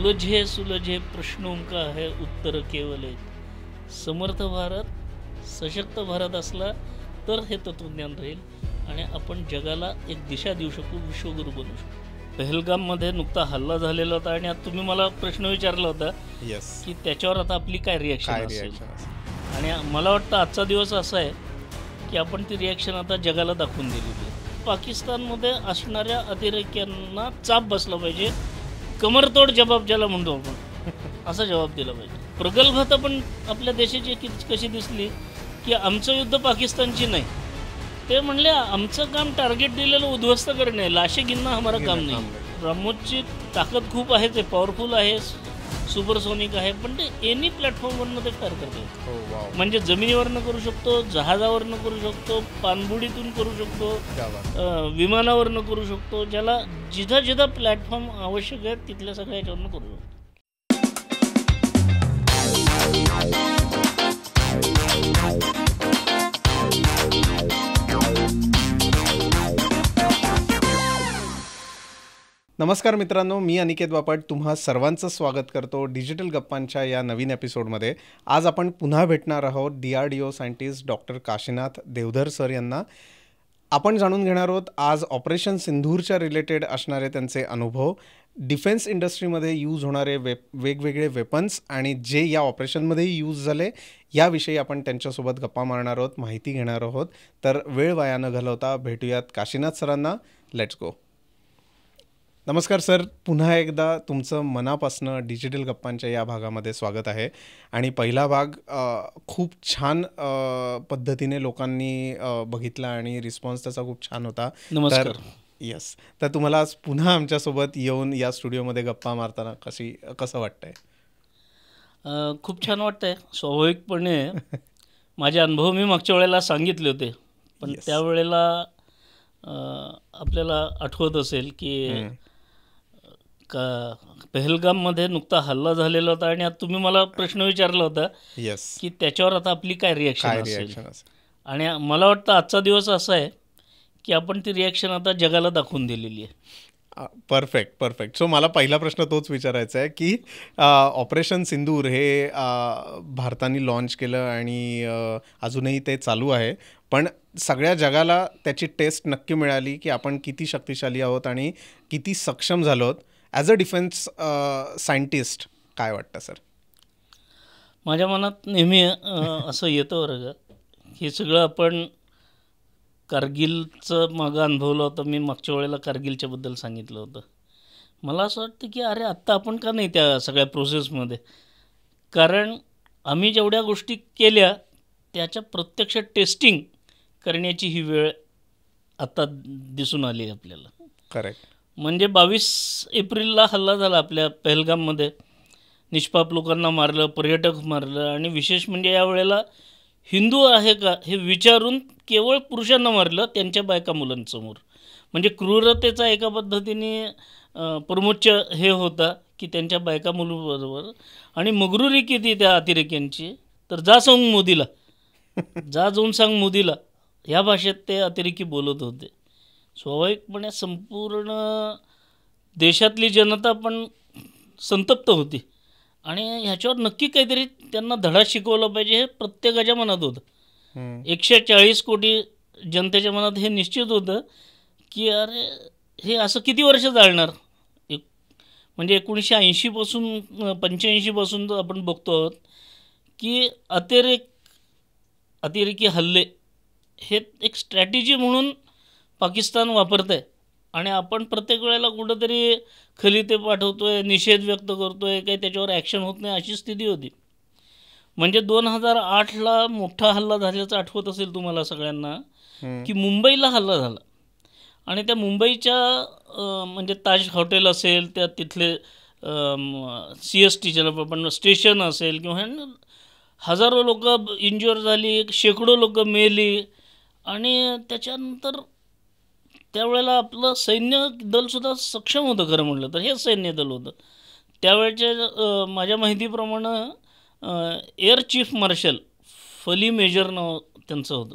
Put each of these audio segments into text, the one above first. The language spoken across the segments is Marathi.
उलझे सुलझे प्रश्नों का है उत्तर केवल एक. समर्थ भारत, सशक्त भारत असला तर हे तत्त्वज्ञान राहील आणि आपण जगाला एक दिशा देऊ शकू, विश्वगुरू बनू शकू. पहलगाममध्ये नुकता हल्ला झालेला होता आणि आता तुम्ही मला प्रश्न विचारला होता की त्याच्यावर आता आपली काय रिॲक्शन असेल. आणि मला वाटतं आजचा दिवस असा आहे की आपण ती रिॲक्शन आता जगाला दाखवून दिलेली आहे. पाकिस्तानमध्ये असणाऱ्या अतिरेक्यांना चाप बसला पाहिजे, कमरतोड जबाब ज्याला म्हणतो आपण, असा जबाब दिला पाहिजे. प्रगल्भता पण आपल्या देशाची कशी दिसली की आमचं युद्ध पाकिस्तानची नाही, ते म्हणले आमचं काम टार्गेट दिलेलं उद्ध्वस्त करणे, लाशे गिनणं हमारा काम नाही. ब्रह्मोसची ताकद खूप आहे, ते पॉवरफुल आहे, सुपरसोनिक आहे, पण ते एनी प्लॅटफॉर्मवरनं ते फायर करतात. म्हणजे जमिनीवरनं करू शकतो, जहाजावरनं करू शकतो, पाणबुडीतून करू शकतो, विमानावरनं करू शकतो, ज्याला जिथं जिथं प्लॅटफॉर्म आवश्यक आहे तिथल्या सगळ्या याच्यावरनं करू शकतो. नमस्कार मित्रांनो, मी अनिकेत बापट तुम्हा सर्वांचं स्वागत करतो डिजिटल गप्पांच्या या नवीन एपिसोडमध्ये. आज आपण पुन्हा भेटणार आहोत DRDO scientist doctor Kashinath Devdhar sir यांना. आपण जाणून घेणार आहोत आज ऑपरेशन सिंधूरच्या रिलेटेड असणारे त्यांचे अनुभव, डिफेन्स इंडस्ट्रीमध्ये यूज होणारे वेगवेगळे वेपन्स आणि जे या ऑपरेशनमध्येही यूज झाले याविषयी आपण त्यांच्यासोबत गप्पा मारणार आहोत, माहिती घेणार आहोत. तर वेळ वाया न घालवता भेटूयात काशीनाथ सरांना. Let's go. नमस्कार सर, पुन्हा एकदा तुमचं मनापासनं डिजिटल गप्पांच्या या भागामध्ये स्वागत आहे. आणि पहिला भाग खूप छान पद्धतीने लोकांनी बघितला आणि रिस्पॉन्स त्याचा खूप छान होता. नमस्कार. येस, तर तुम्हाला आज पुन्हा आमच्यासोबत येऊन या स्टुडिओमध्ये गप्पा मारताना कसं वाटतंय? खूप छान वाटतंय. स्वाभाविकपणे माझे अनुभव मी मागच्या वेळेला सांगितले होते, पण त्यावेळेला आपल्याला आठवत असेल की पहलगाममध्ये नुकता हल्ला झालेला होता आणि आता तुम्ही मला प्रश्न विचारला होता की त्याच्यावर आता आपली काय रिॲक्शन असेल. आणि मला वाटतं आजचा दिवस असा आहे की आपण ती रिॲक्शन आता जगाला दाखवून दिलेली आहे. परफेक्ट. सो मला पहिला प्रश्न तोच विचारायचा आहे की ऑपरेशन सिंदूर हे भारताने लॉन्च केलं आणि अजूनही ते चालू आहे, पण सगळ्या जगाला त्याची टेस्ट नक्की मिळाली की आपण किती शक्तिशाली आहोत आणि किती सक्षम झालो आहोत. ॲज अ डिफेन्स सायंटिस्ट काय वाटतं सर? माझ्या मनात नेहमी असं येतं बरं, हे सगळं आपण कारगिलचं मागं अनुभवलं होतं. मी मागच्या वेळेला कारगिलच्याबद्दल सांगितलं होतं. मला असं वाटतं की अरे आत्ता आपण का नाही त्या सगळ्या प्रोसेसमध्ये, कारण आम्ही जेवढ्या गोष्टी केल्या त्याच्या प्रत्यक्ष टेस्टिंग करण्याची ही वेळ आता दिसून आली आहे आपल्याला. करेक्ट. म्हणजे 22 एप्रिलला हल्ला झाला आपल्या पहलगाममध्ये, निष्पाप लोकांना मारलं, पर्यटक मारलं, आणि विशेष म्हणजे यावेळेला हिंदू आहे का हे विचारून केवळ पुरुषांना मारलं त्यांच्या बायका मुलांसमोर. म्हणजे क्रूरतेचा एका पद्धतीने परमोच्च हे होता की त्यांच्या बायका मुलांबरोबर. आणि मगरुरी किती त्या अतिरेक्यांची, तर जा जाऊन सांग मोदीला, ह्या भाषेत ते अतिरेकी बोलत होते. स्वाभाविकपणे संपूर्ण देशातली जनता पण संतप्त होती आणि ह्याच्यावर नक्की काहीतरी त्यांना धडा शिकवला पाहिजे हे प्रत्येकाच्या मनात होतं. 140 कोटी जनतेच्या मनात हे निश्चित होतं की अरे हे असं किती वर्ष चालणार. म्हणजे 1980 85 आपण बघतो आहोत की अतिरेकी हल्ले हे एक स्ट्रॅटेजी म्हणून पाकिस्तान वापरत आहे आणि आपण प्रत्येक वेळेला कुठंतरी खलिते पाठवतो आहे, निषेध व्यक्त करतो आहे, काही त्याच्यावर ॲक्शन होत नाही, अशी स्थिती होती. म्हणजे 2008ला मोठा हल्ला झाल्याचं आठवत असेल तुम्हाला सगळ्यांना की मुंबईला हल्ला झाला आणि त्या मुंबईच्या म्हणजे ताज हॉटेल असेल, त्या तिथले CST ज्याला आपण स्टेशन असेल, किंवा हजारो लोक इंज्युअर झाली, शेकडो लोक मेली. आणि त्याच्यानंतर त्यावेळेला आपलं सैन्य दलसुद्धा सक्षम होतं. खरं म्हटलं तर हे सैन्य दल होतं त्यावेळेच्या. माझ्या माहितीप्रमाणे एअर चीफ मार्शल फली मेजर नाव त्यांचं होतं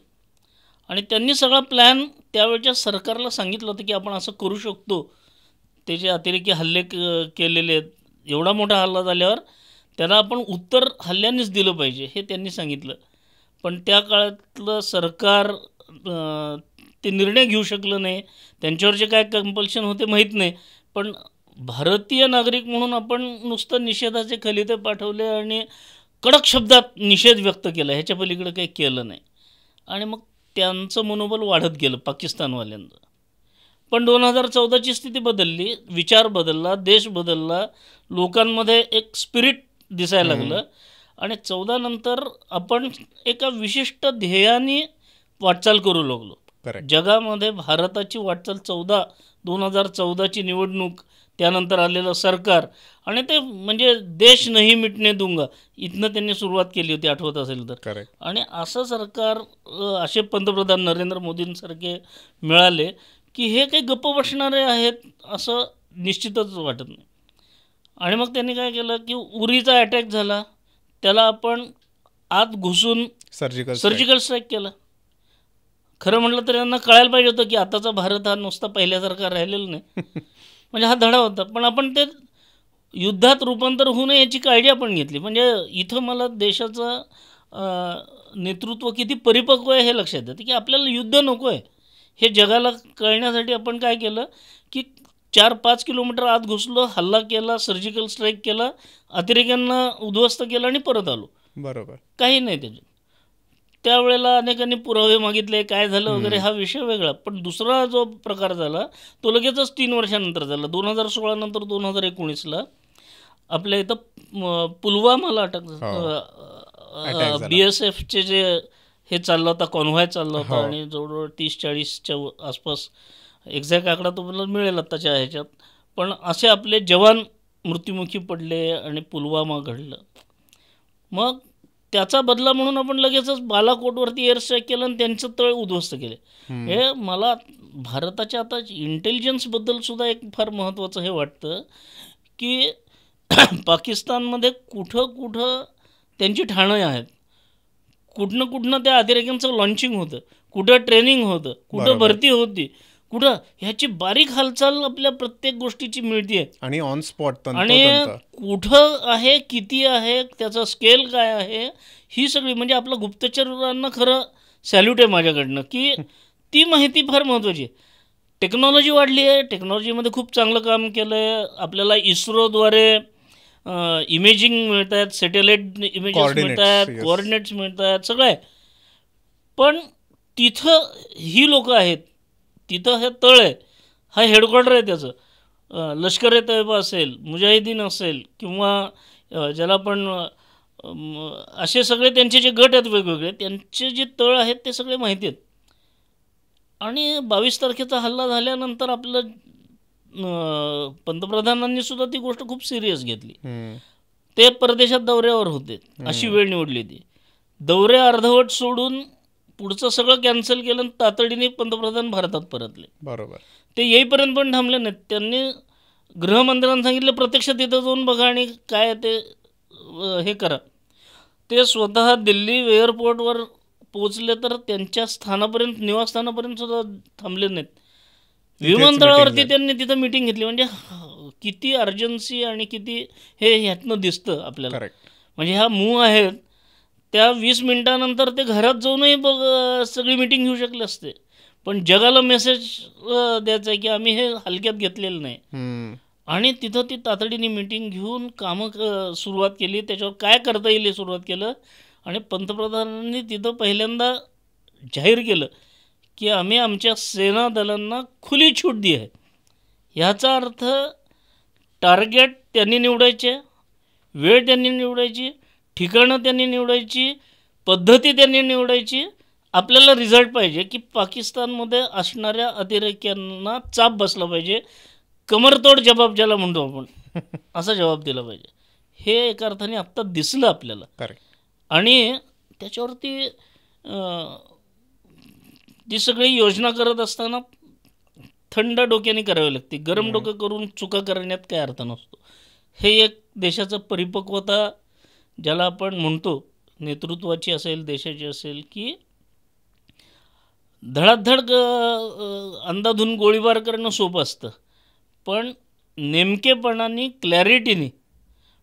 आणि त्यांनी सगळा प्लॅन त्यावेळच्या सरकारला सांगितलं होतं की आपण असं करू शकतो. ते जे अतिरेकी हल्ले केलेले आहेत एवढा मोठा हल्ला झाल्यावर त्याला आपण उत्तर हल्ल्यानेच दिलं पाहिजे हे त्यांनी सांगितलं. पण त्या काळातलं सरकार ते निर्णय घेऊ शकलं नाही. त्यांच्यावरचे काय कंपल्शन होते माहीत नाही. पण भारतीय नागरिक म्हणून आपण नुसतं निषेधाचे खलिते पाठवले आणि कडक शब्दात निषेध व्यक्त केला, ह्याच्या पलीकडे काही केलं नाही. आणि मग त्यांचं मनोबल वाढत गेलं पाकिस्तानवाल्यांचं. पण 2014ची स्थिती बदलली, विचार बदलला, देश बदलला, लोकांमध्ये एक स्पिरिट दिसायला लागलं. आणि 14 नंतर आपण एका विशिष्ट ध्येयाने वाटचाल करू लागलो. जगामध्ये भारताची वाटचाल 2014ची निवडणूक, त्यानंतर आलेलं सरकार, आणि ते म्हणजे देश नाही मिटणे दूंगा इथनं त्यांनी सुरुवात केली होती, आठवत असेल तर. आणि असं सरकार, असे पंतप्रधान नरेंद्र मोदींसारखे मिळाले की हे काही गप्प बसणारे आहेत असं निश्चितच वाटत नाही. आणि मग त्यांनी काय केलं की उरीचा अटॅक झाला, त्याला आपण आत घुसून सर्जिकल स्ट्राईक केला. खरं म्हटलं तर यांना कळायला पाहिजे होतं की आताचा भारत हा नुसता पहिल्यासारखा राहिलेला नाही. म्हणजे हा धडा होता. पण आपण ते युद्धात रूपांतर होऊ नये याची काळजी आपण घेतली. म्हणजे इथं मला देशाचं नेतृत्व किती परिपक्व आहे हे लक्षात येतं की आपल्याला युद्ध नको आहे हे जगाला कळण्यासाठी आपण काय केलं की 4-5 किलोमीटर आत घुसलो, हल्ला केला, सर्जिकल स्ट्राईक केला, अतिरेक्यांना उद्ध्वस्त केलं आणि परत आलो. बरोबर, काही नाही त्याच्यात. त्यावेळेला अनेकांनी पुरावे मागितले, काय झालं वगैरे हा विषय वेगळा. पण दुसरा जो प्रकार झाला तो लगेचच 3 वर्षानंतर झाला. 2016 नंतर 2019ला आपल्या इथं पुलवामाला BSFचे जे हे चाललं होता, कॉन्व्हॉय चालला होता आणि जवळजवळ 30-40च्या आसपास, एक्झॅक्ट आकडा तुम्हाला मिळेल आत्ताच्या ह्याच्यात. पण असे आपले जवान मृत्युमुखी पडले आणि पुलवामा घडलं. मग त्याचा बदला म्हणून आपण लगेचच बालाकोटवरती एअर स्ट्राईक केलं आणि त्यांचं तळ उद्ध्वस्त केले. हे मला भारताच्या आता इंटेलिजन्सबद्दल सुद्धा एक फार महत्त्वाचं हे वाटतं की पाकिस्तानमध्ये कुठं त्यांची ठाणं आहेत, कुठनं त्या अतिरेक्यांचं लॉन्चिंग होतं, कुठं ट्रेनिंग होतं, कुठं भरती होती, कुठं ह्याची बारीक हालचाल आपल्या प्रत्येक गोष्टीची मिळते आणि ऑन स्पॉट, आणि कुठं आहे, किती आहे, त्याचा स्केल काय आहे, ही सगळी म्हणजे आपलं गुप्तचरांना खरं सॅल्यूट आहे माझ्याकडनं की ती माहिती फार महत्त्वाची आहे. टेक्नॉलॉजी वाढली आहे, टेक्नॉलॉजीमध्ये खूप चांगलं काम केलं आहे. आपल्याला इस्रोद्वारे इमेजिंग मिळत आहेत, सॅटेलाईट इमेजेस मिळत आहेत, कोऑर्डिनेट्स मिळत आहेत, सगळं आहे. पण तिथं ही लोक आहेत, तिथं हे तळ आहे, हा हेडक्वार्टर आहे त्याचं. लष्कर-ए-तैयबा असेल, मुजाहिदीन असेल, किंवा ज्याला आपण असे सगळे त्यांचे जे गट आहेत वेगवेगळे, त्यांचे जे तळ आहेत ते सगळे माहिती आहेत. आणि 22 तारखेचा हल्ला झाल्यानंतर आपलं पंतप्रधानांनी सुद्धा ती गोष्ट खूप सिरियस घेतली. ते परदेशात दौऱ्यावर होते, अशी वेळ निवडली ती. दौरे अर्धवट सोडून पुढचं सगळं कॅन्सल केलं आणि तातडीने पंतप्रधान भारतात परतले. बरोबर, ते येईपर्यंत पण थांबले नाहीत. त्यांनी गृहमंत्र्यांना सांगितलं प्रत्यक्ष तिथं जाऊन बघा आणि काय ते हे करा. ते स्वतः दिल्ली एअरपोर्टवर पोचले तर त्यांच्या स्थानापर्यंत, निवासस्थानापर्यंत सुद्धा थांबले नाहीत. विमानतळावरती त्यांनी तिथं मिटिंग घेतली. म्हणजे किती अर्जन्सी आणि किती हे ह्यातनं दिसतं आपल्याला. म्हणजे ह्या मूव आहेत त्या 20 मिनिटानंतर ते घरात जाऊनही सगळी मिटिंग घेऊ शकले असते. पण जगाला मेसेज द्यायचा आहे की आम्ही हे हलक्यात घेतलेलं नाही. आणि तिथं ती तातडीने मिटिंग घेऊन कामं सुरुवात केली, त्याच्यावर काय करता येईल हे सुरुवात केलं. आणि पंतप्रधानांनी तिथं पहिल्यांदा जाहीर केलं की आम्ही आमच्या सेना दलांना खुली छूट दी आहे. ह्याचा अर्थ टार्गेट त्यांनी निवडायचे, वेळ त्यांनी निवडायची, ठिकाणं त्यांनी निवडायची, पद्धती त्यांनी निवडायची. आपल्याला रिझल्ट पाहिजे की पाकिस्तानमध्ये असणाऱ्या अतिरेक्यांना चाप बसला पाहिजे, कमरतोड जबाब ज्याला म्हणतो आपण, असा जबाब दिला पाहिजे. हे एका अर्थाने आत्ता दिसलं आपल्याला. आणि त्याच्यावरती ती सगळी योजना करत असताना थंड डोक्याने करावी लागते. गरम डोकं करून चुका करण्यात काय अर्थ नसतो. हे एक देशाचं परिपक्वता ज्याला आपण म्हणतो, नेतृत्वाची असेल, देशाची असेल, की धडाधड अंधाधुंद गोळीबार करणं सोपं असतं, पण नेमकेपणाने, क्लॅरिटीने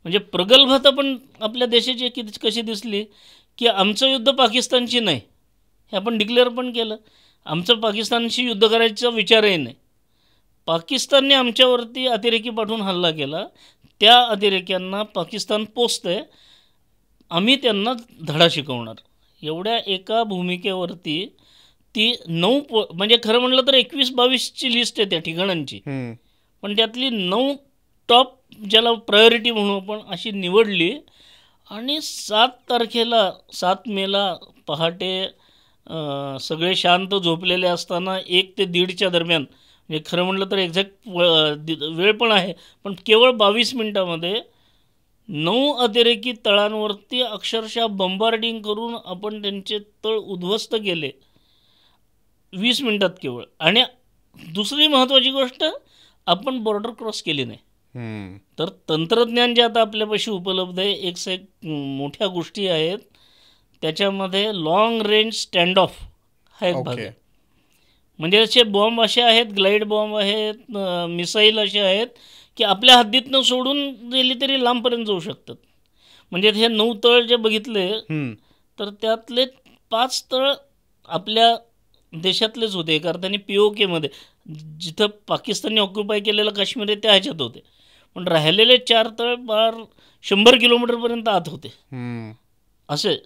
म्हणजे प्रगल्भता पण आपल्या देशाची कशी दिसली की आमचं युद्ध पाकिस्तानची नाही, हे आपण डिक्लेअर पण केलं. आमचं पाकिस्तानशी युद्ध करायचा विचारही नाही. पाकिस्तानने आमच्यावरती अतिरेकी पाठवून हल्ला केला, त्या अतिरेक्यांना पाकिस्तान पोचतंय, आम्ही त्यांना धडा शिकवणार. एवढ्या एका भूमिकेवरती ती 9 म्हणजे खरं म्हटलं तर 21-22ची लिस्ट आहे त्या ठिकाणांची, पण त्यातली 9 टॉप ज्याला प्रायोरिटी म्हणू आपण अशी निवडली. आणि 7 मेला पहाटे सगळे शांत झोपलेले असताना 1 ते 1:30च्या दरम्यान, म्हणजे खरं म्हटलं तर एक्झॅक्ट वेळ पण आहे, पण केवळ 22 मिनटामध्ये 9 अतिरेकी तळांवरती अक्षरशः बंबार्डिंग करून आपण त्यांचे तळ उद्ध्वस्त केले 20 मिनटात केवळ. आणि दुसरी महत्त्वाची गोष्ट, आपण बॉर्डर क्रॉस केली नाही. तर तंत्रज्ञान जे आता आपल्यापाशी उपलब्ध आहे, एक मोठ्या गोष्टी आहेत. त्याच्यामध्ये लॉंग रेंज स्टँड ऑफ हा एक भाग आहे. म्हणजे असे बॉम्ब असे आहेत, ग्लाईड बॉम्ब आहेत, मिसाईल असे आहेत की आपल्या हद्दीतनं सोडून गेली तरी लांबपर्यंत जाऊ शकतात. म्हणजे हे 9 तळ जे बघितले तर त्यातले 5 तळ आपल्या देशातलेच होते. एका अर्थाने POKमध्ये, जिथं पाकिस्तानने ऑक्युपाय केलेलं काश्मीर आहे त्या ह्याच्यात होते. पण राहिलेले 4 तळ 100 किलोमीटरपर्यंत आत होते असे.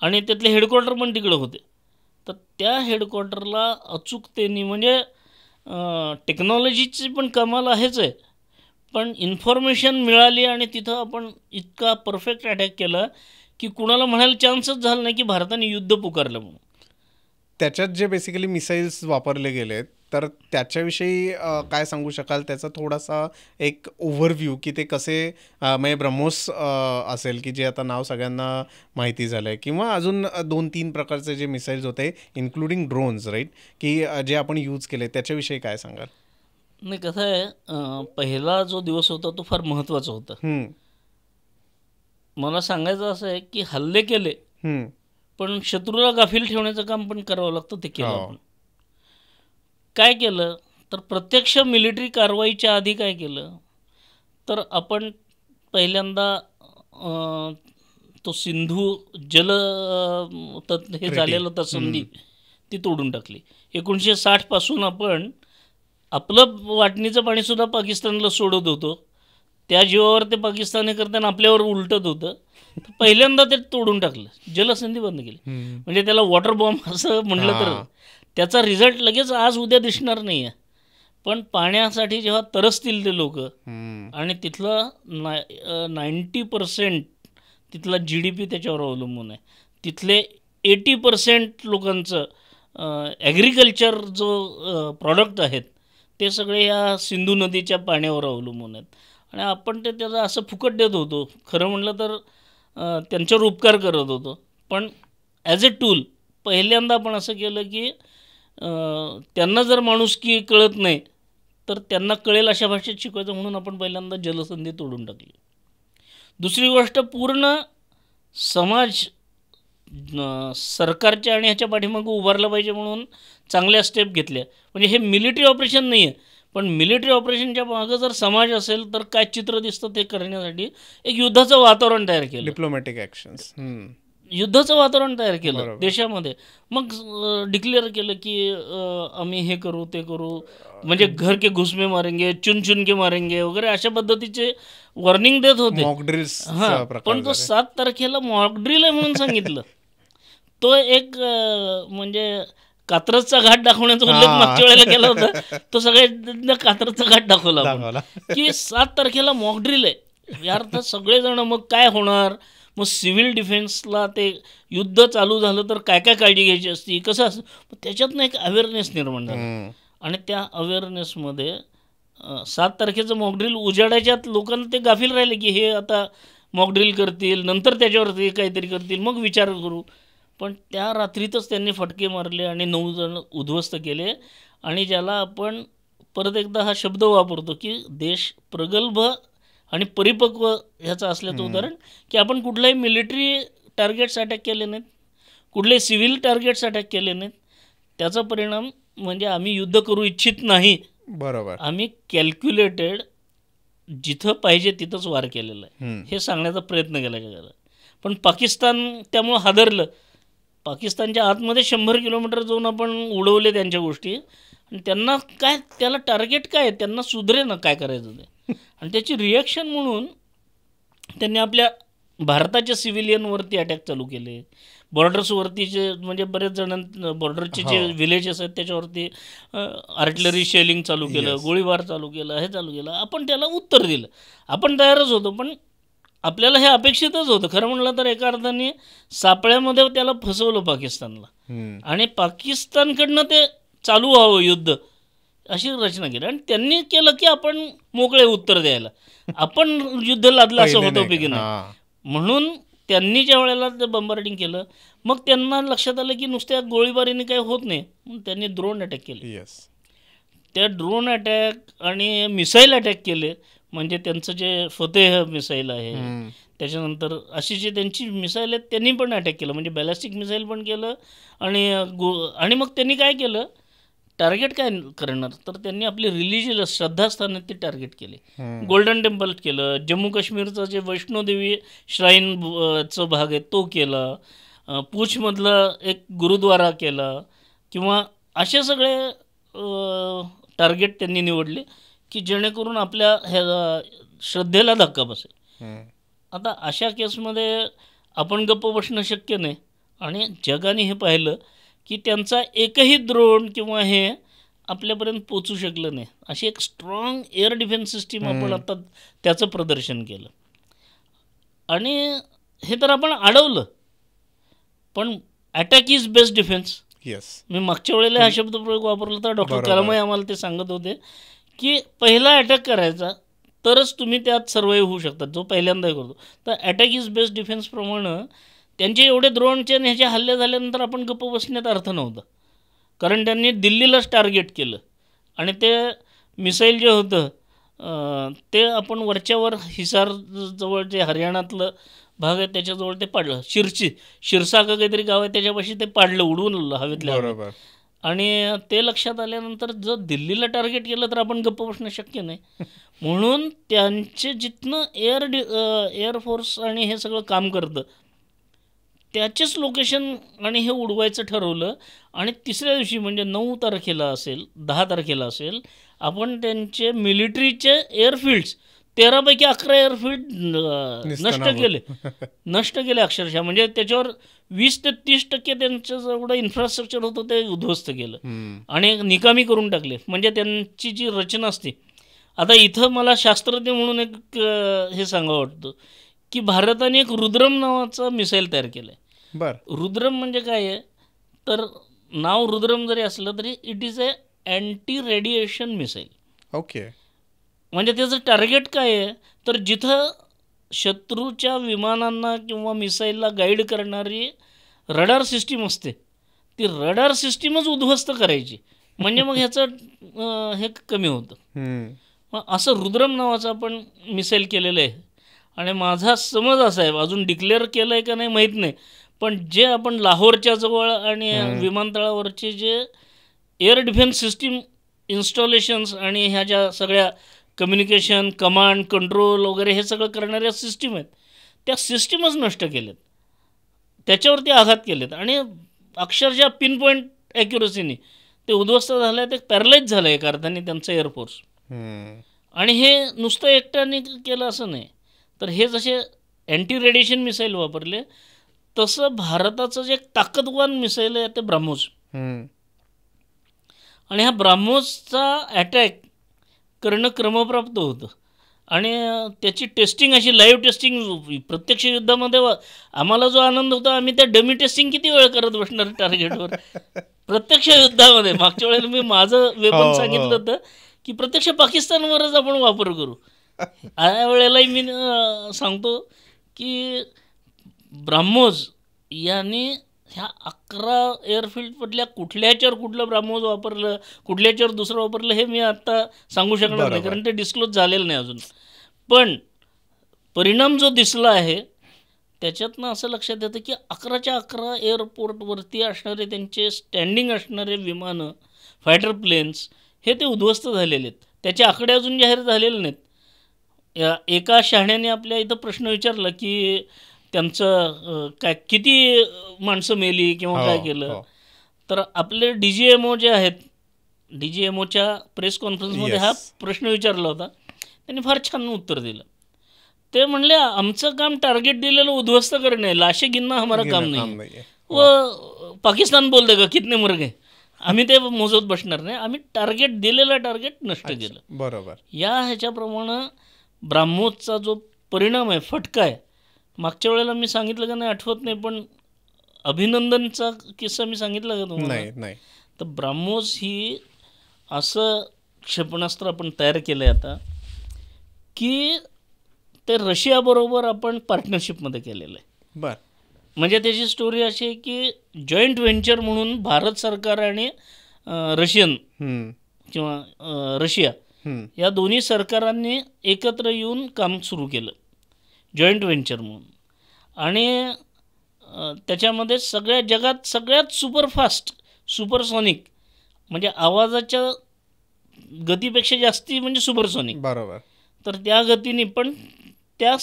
आणि त्यातले हेडक्वार्टर पण तिकडे होते. तर त्या हेडक्वार्टरला अचूकतेने, म्हणजे टेक्नॉलॉजीची पण कमाल आहेच आहे, पण इन्फॉर्मेशन मिळाली आणि तिथं आपण इतका परफेक्ट अटॅक केला की कुणाला म्हणायला चान्सच झाला नाही की भारताने युद्ध पुकारलं म्हणून. त्याच्यात जे बेसिकली मिसाईल्स वापरले गेलेत, तर त्याच्याविषयी काय सांगू शकाल? त्याचा थोडासा एक ओव्हरव्ह्यू की ते कसे, म्हणजे ब्रह्मोस असेल की जे आता नाव सगळ्यांना माहिती झालं आहे, किंवा अजून 2-3 प्रकारचे जे मिसाईल्स होते इन्क्लुडिंग ड्रोन्स, राईट, की जे आपण यूज केले, त्याच्याविषयी काय सांगाल? नाही, कसं आहे, पहिला जो दिवस होता तो फार महत्त्वाचा होता. मला सांगायचं असं आहे की हल्ले केले, पण शत्रूला गाफील ठेवण्याचं काम पण करावं लागतं. ते केलं आपण. काय केलं तर प्रत्यक्ष मिलिटरी कारवाईच्या आधी काय केलं तर आपण पहिल्यांदा तो सिंधू जल हे झालेलं तसंधी ती तोडून टाकली. 1960 पासून आपण आपलं वाटणीचं पाणीसुद्धा पाकिस्तानला सोडत होतो. त्या जीवावर ते पाकिस्तानी करताना आपल्यावर उलटत होतं. पहिल्यांदा ते तोडून टाकलं, जलसंधी बंद केली. म्हणजे त्याला वॉटर बॉम्ब असं म्हटलं तर त्याचा रिझल्ट लगेच आज उद्या दिसणार नाही आहे, पण पाण्यासाठी जेव्हा तरसतील ते लोक, आणि तिथलं 90% तिथला GDP त्याच्यावर अवलंबून आहे. तिथले 80% लोकांचं ॲग्रिकल्चर जो प्रॉडक्ट आहेत ते सगळे या सिंधू नदीच्या पाण्यावर अवलंबून आहेत. आणि आपण ते त्याला असं फुकट देत होतो. खरं म्हटलं तर त्यांच्यावर उपकार करत होतो. पण ॲज अ टूल पहिल्यांदा आपण असं केलं की त्यांना जर माणुसकी कळत नाही तर त्यांना कळेल अशा भाषेत शिकवायचं, म्हणून आपण पहिल्यांदा जलसंधी तोडून टाकली. दुसरी गोष्ट, पूर्ण समाज सरकारच्या आणि ह्याच्या पाठीमागं उभारला पाहिजे म्हणून चांगल्या स्टेप घेतल्या. म्हणजे हे मिलिटरी ऑपरेशन नाही आहे, पण मिलिटरी ऑपरेशनच्या मागं जर समाज असेल तर काय चित्र दिसतं ते करण्यासाठी एक युद्धाचं वातावरण तयार केलं. डिप्लोमॅटिक ॲक्शन्स, युद्धाचं वातावरण तयार केलं देशामध्ये. मग डिक्लेअर केलं की आम्ही हे करू ते करू, म्हणजे घर के घुसमे मारेंगे, चुन चुन के मारेंगे वगैरे अशा पद्धतीचे वॉर्निंग देत होते. पण तो 7 तारखेला मॉकड्रिल आहे म्हणून सांगितलं. तो एक म्हणजे कात्रजचा घाट दाखवण्याचा उल्लेख मागच्या वेळेला केला होता, तो सगळ्यांना कात्रजचा घाट दाखवला की 7 तारखेला मॉकड्रिल आहे. यार तर सगळेजण मग काय होणार, मग सिव्हिल डिफेन्सला ते युद्ध चालू झालं तर काय काय काळजी घ्यायची असती, कसं असं, त्याच्यातनं एक अवेअरनेस निर्माण झाला. आणि त्या अवेअरनेसमध्ये 7 तारखेचं मॉकड्रिल उजाडायच्यात लोकांना ते गाफील राहिले की हे आता मॉकड्रिल करतील, नंतर त्याच्यावरती काहीतरी करतील, मग विचार करू. पण त्या रात्रीतच त्यांनी फटके मारले आणि 9 जण उद्ध्वस्त केले. आणि ज्याला आपण परत एकदा हा शब्द वापरतो की देश प्रगल्भ आणि परिपक्व ह्याचं असल्याचं उदाहरण, की आपण कुठल्याही मिलिटरी टार्गेट्स अटॅक केले नाहीत, कुठलेही सिव्हिल टार्गेट्स अटॅक केले नाहीत. त्याचा परिणाम म्हणजे आम्ही युद्ध करू इच्छित नाही, बरोबर, आम्ही कॅल्क्युलेटेड जिथं पाहिजे तिथंच वार केलेला आहे हे सांगण्याचा प्रयत्न केला जगाला. पण पाकिस्तान त्यामुळं हादरलं. पाकिस्तानच्या आतमध्ये 100 किलोमीटर जाऊन आपण उडवले त्यांच्या गोष्टी आणि त्यांना काय, त्याला टार्गेट काय, त्यांना सुधरे ना काय करायचं ते. आणि त्याची रिॲक्शन म्हणून त्यांनी आपल्या भारताच्या सिव्हिलियनवरती अटॅक चालू केले. बॉर्डर्सवरतीचे म्हणजे बरेच जण बॉर्डरचे जे विलेजेस आहेत त्याच्यावरती आर्टिलरी शेलिंग चालू केलं, गोळीबार चालू केला, हे चालू केलं. आपण त्याला उत्तर दिलं. आपण तयारच होतो, पण आपल्याला हे अपेक्षितच होतं. खरं म्हणलं तर एका अर्थाने सापळ्यामध्ये त्याला फसवलं पाकिस्तानला आणि पाकिस्तानकडनं ते चालू व्हावं युद्ध अशी रचना केली. आणि त्यांनी केलं की आपण मोकळे उत्तर द्यायला, आपण युद्ध लादलं असं होतं पैकी नाही. म्हणून त्यांनी ज्या वेळेला ते बंबार्डिंग केलं मग त्यांना लक्षात आलं की नुसत्या गोळीबारीने काही होत नाही, म्हणून त्यांनी ड्रोन अटॅक केले. त्या ड्रोन अटॅक आणि मिसाईल अटॅक केले. म्हणजे त्यांचं जे फतेह मिसाईल आहे, त्याच्यानंतर अशी जी त्यांची मिसाईल आहेत त्यांनी पण अटॅक केलं. म्हणजे बॅलिस्टिक मिसाईल पण केलं. आणि मग त्यांनी काय केलं, टार्गेट काय करणार, तर त्यांनी आपली रिलिजियस श्रद्धास्थानं ते टार्गेट केले. गोल्डन टेम्पल केलं, जम्मू काश्मीरचं जे वैष्णोदेवी श्राईनचं भाग आहे तो केला, पूछमधलं एक गुरुद्वारा केला, किंवा असे सगळे टार्गेट त्यांनी निवडले की जेणेकरून आपल्या ह्या श्रद्धेला धक्का बसेल. आता अशा केसमध्ये आपण गप्प बसणं शक्य नाही. आणि जगाने हे पाहिलं की त्यांचा एकही ड्रोन किंवा हे आपल्यापर्यंत पोचू शकलं नाही. अशी एक स्ट्रॉंग एअर डिफेन्स सिस्टीम आपण आता त्याचं प्रदर्शन केलं. आणि हे तर आपण अडवलं, पण अटॅक इज बेस्ट डिफेन्स. मी मागच्या वेळेला हा शब्दप्रयोग वापरला तर डॉक्टर कलामही आम्हाला ते सांगत होते की पहिला अटॅक करायचा तरच तुम्ही त्यात सर्वाईव्ह होऊ शकतात, जो पहिल्यांदा करतो. तर अटॅक इज बेस्ट डिफेन्सप्रमाणे त्यांचे एवढे ड्रोनचे आणि ह्याचे हल्ले झाल्यानंतर आपण गप्प बसण्यात अर्थ नव्हता. कारण त्यांनी दिल्लीलाच टार्गेट केलं आणि ते मिसाईल जे होतं ते आपण वरच्यावर हिसार जवळ जे हरियाणातलं भाग आहे त्याच्याजवळ ते पाडलं. शिरसा का काहीतरी गाव आहे त्याच्यापाशी ते पाडलं, उडवून हवेतल्या. आणि ते लक्षात आल्यानंतर जर दिल्लीला टार्गेट केलं तर आपण गप्प बसणं शक्य नाही. म्हणून त्यांचे जिथनं एअरफोर्स आणि हे सगळं काम करतं त्याचेच लोकेशन आणि हे उडवायचं ठरवलं. आणि तिसऱ्या दिवशी म्हणजे 9 तारखेला असेल, 10 तारखेला असेल, आपण त्यांचे मिलिटरीचे एअरफील्ड्स 13 पैकी 11 एअरफील्ड नष्ट केले अक्षरशः. म्हणजे त्याच्यावर 20 ते 30% त्यांचं जेवढं इन्फ्रास्ट्रक्चर होतं ते उद्ध्वस्त केलं आणि निकामी करून टाकले. म्हणजे त्यांची जी रचना असते. आता इथं मला शास्त्रज्ञ म्हणून एक हे सांगावं वाटतं की भारताने एक रुद्रम नावाचा मिसाईल तयार केलं आहे. रुद्रम म्हणजे काय आहे, तर नाव रुद्रम जरी असलं तरी it is a anti radiation missile. म्हणजे त्याचं टार्गेट काय आहे, तर जिथं शत्रूच्या विमानांना किंवा मिसाईलला गाईड करणारी रडार सिस्टीम असते ती रडार सिस्टीमच उद्ध्वस्त करायची. म्हणजे मग ह्याचं हे कमी होतं. मग असं रुद्रम नावाचं आपण मिसाईल केलेलं आहे. आणि माझा समज असा आहे, अजून डिक्लेअर केलं आहे का नाही माहीत नाही, पण जे आपण लाहोरच्या जवळ आणि विमानतळावरचे जे एअर डिफेन्स सिस्टीम इन्स्टॉलेशन्स आणि ह्या ज्या सगळ्या कम्युनिकेशन, कमांड, कंट्रोल वगैरे हे सगळं करणाऱ्या सिस्टीम आहेत त्या सिस्टीमच नष्ट केलेत, त्याच्यावरती आघात केलेत आणि अक्षरशः पिन पॉईंट ॲक्युरसीने ते उद्ध्वस्त झालं आहे. ते पॅरलाइज झालं आहे एका अर्थाने त्यांचं एअरफोर्स. आणि हे नुसतं एकट्याने केलं असं नाही, तर हे जसे अँटी रेडिएशन मिसाईल वापरले तसं भारताचं जे ताकदवान मिसाईल आहे ते ब्राह्मोस. आणि ह्या ब्राह्मोसचा अटॅक करणं क्रमप्राप्त होतं आणि त्याची टेस्टिंग अशी लाईव्ह टेस्टिंग प्रत्यक्ष युद्धामध्ये आम्हाला जो आनंद होता, आम्ही त्या डमी टेस्टिंग किती वेळ करत बसणार टार्गेटवर प्रत्यक्ष युद्धामध्ये. मागच्या वेळेला मी माझं वेपन सांगितलं होतं की प्रत्यक्ष पाकिस्तानवरच आपण वापर करू. या वेळेलाही मी सांगतो की ब्राह्मोस यांनी ह्या 11 एअरफील्डमधल्या कुठल्याच्यावर कुठलं ब्राह्मोस वापरलं, कुठल्याच्यावर दुसरं वापरलं हे मी आत्ता सांगू शकणार नाही, कारण ते डिस्क्लोज झालेलं नाही अजून. पण परिणाम जो दिसला आहे त्याच्यातनं असं लक्षात येतं की 11च्या 11 एअरपोर्टवरती असणारे त्यांचे स्टँडिंग असणारे विमानं, फायटर प्लेन्स हे ते उद्ध्वस्त झालेले आहेत. त्याचे आकडे अजून जाहीर झालेले नाहीत. एका शहाण्याने आपल्या इथं प्रश्न विचारला की त्यांचं काय किती माणसं मेली किंवा काय केलं. तर आपले DGMO जे आहेत, DGMOच्या प्रेस कॉन्फरन्समध्ये हा प्रश्न विचारला होता. त्यांनी फार छान उत्तर दिलं. ते म्हणले आमचं काम टार्गेट दिलेलं उद्ध्वस्त करणे, लाशे गिनना हमारा काम नाही. व पाकिस्तान बोलते का कितने मर गए, आम्ही ते मोजत बसणार नाही, आम्ही टार्गेट दिलेलं टार्गेट नष्ट केलं. बरोबर. या ह्याच्याप्रमाणे ब्राह्मोसचा जो परिणाम आहे, फटका आहे. मागच्या वेळेला मी सांगितलं का नाही आठवत नाही, पण अभिनंदनचा किस्सा मी सांगितला का तुम्हाला? नाही. तर ब्राह्मोस ही असं क्षेपणास्त्र आपण तयार केलं आहे आता की ते रशियाबरोबर आपण पार्टनरशिपमध्ये केलेलं आहे. बरं. म्हणजे त्याची स्टोरी अशी आहे की जॉईंट व्हेंचर म्हणून भारत सरकार आणि रशियन किंवा रशिया या दोन्ही सरकारांनी एकत्र येऊन काम सुरू केलं जॉईंट व्हेंचर म्हणून. आणि त्याच्यामध्ये जगात सगळ्यात सुपरफास्ट सुपरसॉनिक म्हणजे आवाजाच्या गतीपेक्षा जास्ती म्हणजे सुपरसॉनिक. बरोबर. तर त्या गतीने पण त्या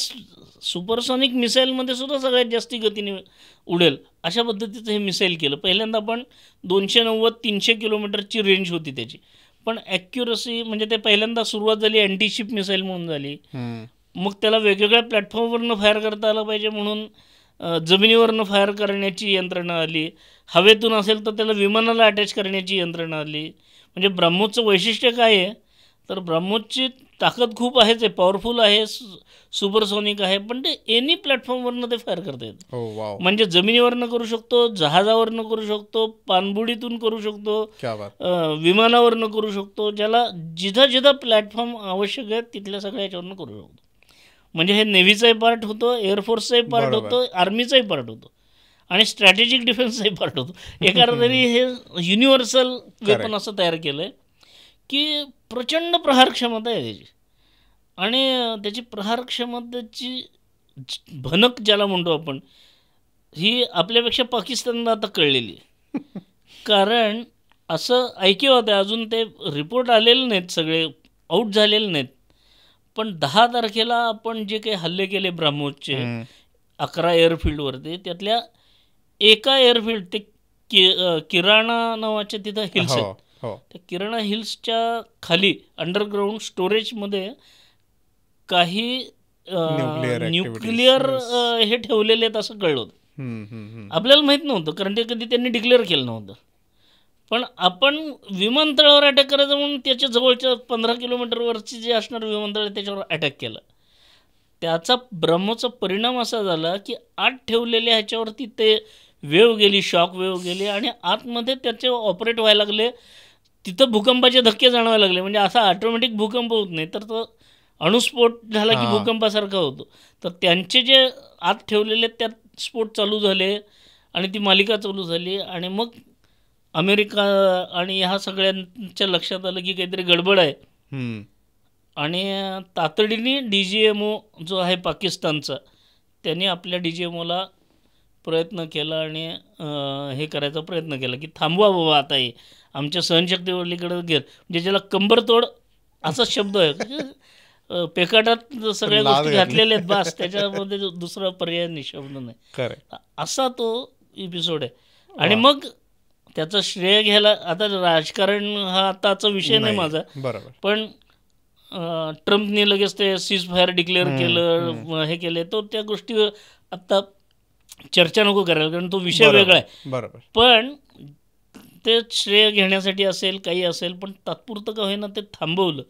सुपरसॉनिक मिसाईलमध्ये सुद्धा सगळ्यात जास्ती गतीने उडेल अशा पद्धतीचं हे मिसाईल केलं. पहिल्यांदा आपण 290-300 किलोमीटरची रेंज होती त्याची, पण ॲक्युरसी म्हणजे ते पहिल्यांदा सुरुवात झाली अँटीशिप मिसाईल म्हणून झाली. मग त्याला वेगवेगळ्या प्लॅटफॉर्मवरनं फायर करता आलं पाहिजे म्हणून जमिनीवरनं फायर करण्याची यंत्रणा आली. हवेतून असेल तर त्याला विमानाला अटॅच करण्याची यंत्रणा आली. म्हणजे ब्राह्मोसचं वैशिष्ट्य काय आहे तर ब्राह्मोसची ताकद खूप आहेच आहे, पॉवरफुल आहे, सुपरसॉनिक आहे, पण ते एनी प्लॅटफॉर्मवरनं ते फायर करता येतं. म्हणजे जमिनीवरनं करू शकतो, जहाजावरनं करू शकतो, पाणबुडीतून करू शकतो, विमानावरनं करू शकतो, ज्याला जिथं जिथं प्लॅटफॉर्म आवश्यक आहे तिथल्या सगळ्या याच्यावरनं करू शकतो. म्हणजे हे नेव्हीचाही पार्ट होतो, एअरफोर्सचाही पार्ट होतो, आर्मीचाही पार्ट होतो आणि स्ट्रॅटेजिक डिफेन्सचाही पार्ट होतो. एका तरी हे युनिव्हर्सल वेपन असं तयार केलं आहे की प्रचंड प्रहार क्षमता आहे त्याची. आणि त्याची प्रहार क्षमतेची भनक ज्याला म्हणतो आपण, ही आपल्यापेक्षा पाकिस्तानला आता कळलेली आहे. कारण असं ऐक्य होतं, अजून ते रिपोर्ट आलेले नाहीत, सगळे आऊट झालेले नाहीत, पण 10 तारखेला आपण जे काही हल्ले केले ब्राह्मोसचे 11 एअरफील्डवरती, त्यातल्या एका एअरफील्ड ते किराणा नावाच्या तिथं हिल्स आहेत, त्या किराणा हिल्सच्या खाली अंडरग्राऊंड स्टोरेजमध्ये काही न्यूक्लिअर हे ठेवलेले आहेत असं कळलं होतं. आपल्याला माहीत नव्हतं कारण ते कधी त्यांनी डिक्लेअर केलं नव्हतं. पण आपण विमानतळावर अटॅक करायचं म्हणून त्याच्या जवळच्या 15 किलोमीटरवरची जे असणार विमानतळ आहे त्याच्यावर अटॅक केला. त्याचा ब्रह्मोसचा परिणाम असा झाला की आत ठेवलेल्या ह्याच्यावरती ते वेव्ह गेली, शॉक वेव्ह गेली आणि आतमध्ये त्याचे ऑपरेट व्हायला लागले. तिथं भूकंपाचे धक्के जाणवायला लागले. म्हणजे असा ऑटोमॅटिक भूकंप होत नाही, तर तो अणुस्फोट झाला की भूकंपासारखा होतो. तर त्यांचे जे आत ठेवलेले त्यात स्फोट चालू झाले आणि ती मालिका चालू झाली. आणि मग अमेरिका आणि ह्या सगळ्यांच्या लक्षात आलं की काहीतरी गडबड आहे. आणि तातडीने DGMO जो आहे पाकिस्तानचा, त्यांनी आपल्या DGMOला प्रयत्न केला आणि हे करायचा प्रयत्न केला की थांबवा बाबा आता हे आमच्या सहनशक्तीवरलीकडे घेत. म्हणजे ज्याला कंबरतोड असा शब्द आहे, पेकाटात सगळ्या गोष्टी घातलेल्या आहेत बास, त्याच्यामध्ये दुसरा पर्याय निशब्द नाही, असा तो एपिसोड आहे. आणि मग त्याचं श्रेय घ्यायला, आता राजकारण हा आताचा विषय नाही माझा, पण ट्रम्पने लगेच ते सीज फायर डिक्लेअर केलं, हे केले, तो त्या गोष्टीवर आत्ता चर्चा नको करायला कारण तो विषय वेगळा आहे. पण ते श्रेय घेण्यासाठी असेल काही असेल, पण तात्पुरतं का होईना ते थांबवलं.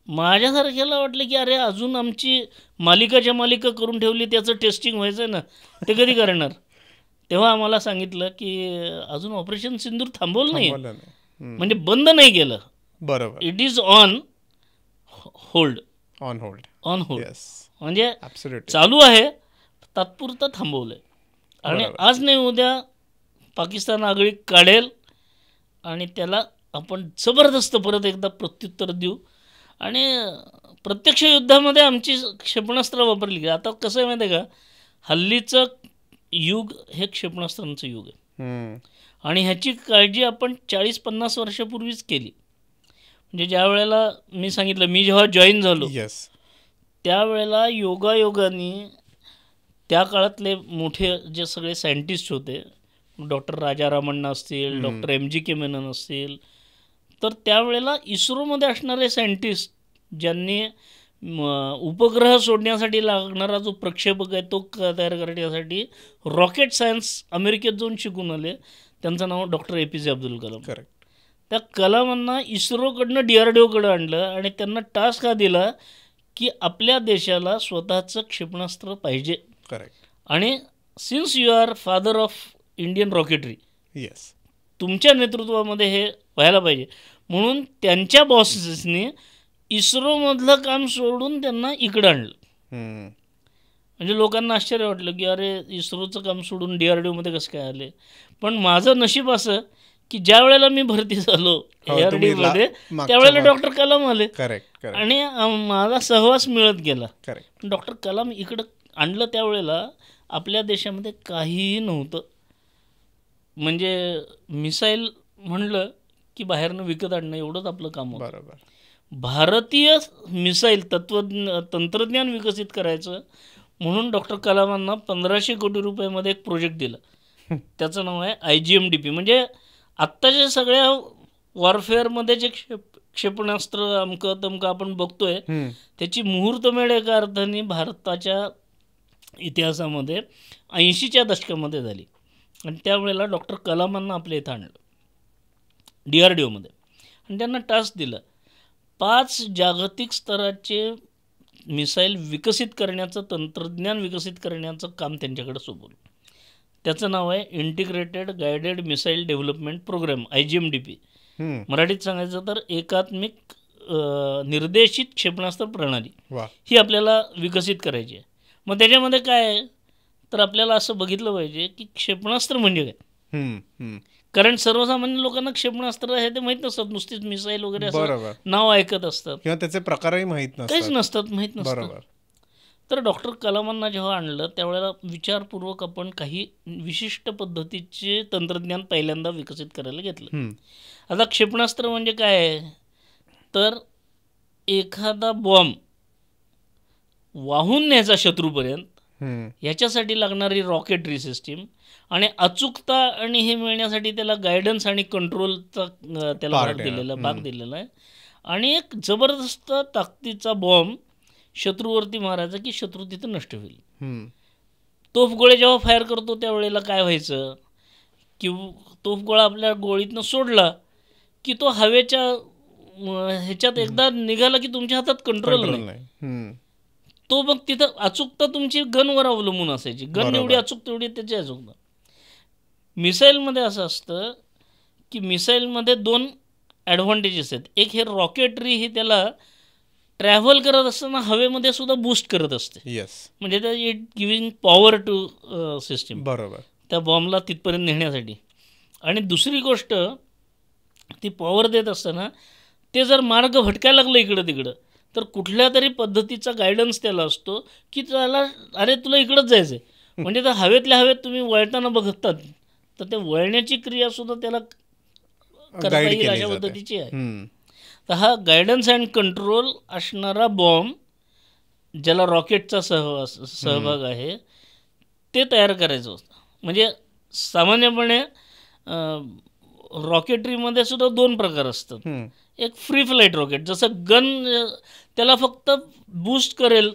माझ्यासारख्याला वाटलं की अरे अजून आमची मालिकाच्या मालिका करून ठेवली, त्याचं टेस्टिंग व्हायचं आहे ना, ते कधी करणार. तेव्हा आम्हाला सांगितलं की अजून ऑपरेशन सिंदूर थांबवलं नाही, म्हणजे बंद नाही केलं. बरोबर. It is on hold. म्हणजे चालू आहे, तात्पुरतं थांबवलं आहे. आणि आज नाही उद्या पाकिस्तान आगळी काढेल आणि त्याला आपण जबरदस्त परत एकदा प्रत्युत्तर देऊ. आणि प्रत्यक्ष युद्धामध्ये आमची क्षेपणास्त्र वापरली गेली. आता कसं आहे माहिती आहे का, हल्लीचं युग हे क्षेपणास्त्रांचं युग आहे. आणि ह्याची काळजी आपण 40-50 वर्षापूर्वीच केली. म्हणजे ज्या वेळेला मी सांगितलं, मी जेव्हा जॉईन झालो त्यावेळेला योगायोगाने त्या काळातले मोठे जे सगळे सायंटिस्ट होते, डॉक्टर राजा रामण्णा असतील, डॉक्टर MG के मेनन असतील, तर त्यावेळेला इस्रोमध्ये असणारे सायंटिस्ट ज्यांनी उपग्रह सोडण्यासाठी लागणारा जो प्रक्षेपक आहे तो तयार करण्यासाठी रॉकेट सायन्स अमेरिकेत जाऊन शिकून आले, त्यांचं नाव doctor APJ Abdul Kalam. Correct. त्या कलामांना इस्रोकडनं DRDOकडं आणलं आणि त्यांना टास्क हा दिला की आपल्या देशाला स्वतःचं क्षेपणास्त्र पाहिजे. करेक्ट. आणि since you are father of Indian rocketry, yes, तुमच्या नेतृत्वामध्ये हे व्हायला पाहिजे, म्हणून त्यांच्या बॉसेसनी इस्रोमधलं काम सोडून त्यांना इकडं आणलं. म्हणजे लोकांना आश्चर्य वाटलं की अरे इस्रोचं काम सोडून DRDOमध्ये कसं काय आले. पण माझं नशीब असं की ज्या वेळेला मी भरती झालो ARDमध्ये त्यावेळेला डॉक्टर कलाम आले. करेक्ट. आणि माझा सहवास मिळत गेला. करेक्ट. डॉक्टर कलाम इकडं आणलं त्यावेळेला आपल्या देशामध्ये काहीही नव्हतं. म्हणजे मिसाईल म्हणलं की बाहेरनं विकत आणणं एवढंच आपलं काम होतं. बरोबर. भारतीय मिसाईल तंत्रज्ञान विकसित करायचं म्हणून डॉक्टर कलामांना 1500 कोटी रुपयामध्ये एक प्रोजेक्ट दिला. त्याचं नाव आहे IGMDP. म्हणजे आत्ताच्या सगळ्या वॉरफेअरमध्ये जे क्षेपणास्त्र अमकं तमकं आपण बघतोय त्याची मुहूर्तमेढ एका अर्थाने भारताच्या इतिहासामध्ये 80च्या दशकामध्ये झाली. आणि त्यावेळेला डॉक्टर कलामांना आपल्या इथं आणलं DRDOमध्ये आणि त्यांना टास्क दिलं 5 जागतिक स्तराचे मिसाईल विकसित करण्याचं, तंत्रज्ञान विकसित करण्याचं काम त्यांच्याकडे सोपवलं. त्याचं नाव आहे integrated guided missile development programme IGMDP. मराठीत सांगायचं तर एकात्मिक निर्देशित क्षेपणास्त्र प्रणाली ही आपल्याला विकसित करायची आहे. मग त्याच्यामध्ये काय आहे तर आपल्याला असं बघितलं पाहिजे की क्षेपणास्त्र म्हणजे काय. कारण सर्वसामान्य लोकांना क्षेपणास्त्र आहे ते माहीत नसतात, नुसतीच मिसाईल वगैरे असं नाव ऐकत असतात किंवा त्याचे प्रकारही माहीत नसतात, माहीत नसतात. तर डॉक्टर कलामांना जेव्हा आणलं त्यावेळेला विचारपूर्वक आपण काही विशिष्ट पद्धतीचे तंत्रज्ञान पहिल्यांदा विकसित करायला घेतलं. आता क्षेपणास्त्र म्हणजे काय आहे तर एखादा बॉम्ब वाहून न्यायचा शत्रूपर्यंत ह्याच्यासाठी लागणारी रॉकेटरी सिस्टीम आणि अचूकता आणि हे मिळण्यासाठी त्याला गायडन्स आणि कंट्रोलचा त्याला भाग दिलेला आहे. आणि एक जबरदस्त ताकदीचा बॉम्ब शत्रूवरती मारायचा की शत्रू तिथं नष्ट होईल. तोफगोळे जेव्हा फायर करतो त्यावेळेला काय व्हायचं की तोफगोळा आपल्या गोळीतनं सोडला की तो हवेच्या ह्याच्यात एकदा निघाला की तुमच्या हातात कंट्रोल नाही. तो मग तिथं अचूकता तुमची गनवर अवलंबून असायची. गन एवढी अचूक तेवढी त्याची अचूकता. मिसाईलमध्ये असं असतं की मिसाईलमध्ये 2 ॲडव्हान्टेजेस आहेत. एक हे रॉकेटरी ही त्याला ट्रॅव्हल करत असताना हवेमध्ये सुद्धा बूस्ट करत असते. म्हणजे त्या it giving power to system, बरोबर, त्या बॉम्बला तिथपर्यंत नेण्यासाठी. आणि दुसरी गोष्ट ती पॉवर देत असताना ते जर मार्ग भटकायला लागलं इकडं तिकडं तर कुठल्या तरी पद्धतीचा गायडन्स त्याला असतो की त्याला अरे तुला इकडंच जायचं आहे. म्हणजे तर हवेतल्या हवेत तुम्ही वळताना बघतात तर ते वळण्याची क्रियासुद्धा त्याला करता येईल अशा पद्धतीची आहे. तर हा गायडन्स अँड कंट्रोल असणारा बॉम्ब ज्याला रॉकेटचा सहभाग आहे ते तयार करायचं होतं. म्हणजे सामान्यपणे रॉकेटरीमध्ये सुद्धा 2 प्रकार असतात. एक फ्री फ्लाईट रॉकेट, जसं गन त्याला फक्त बूस्ट करेल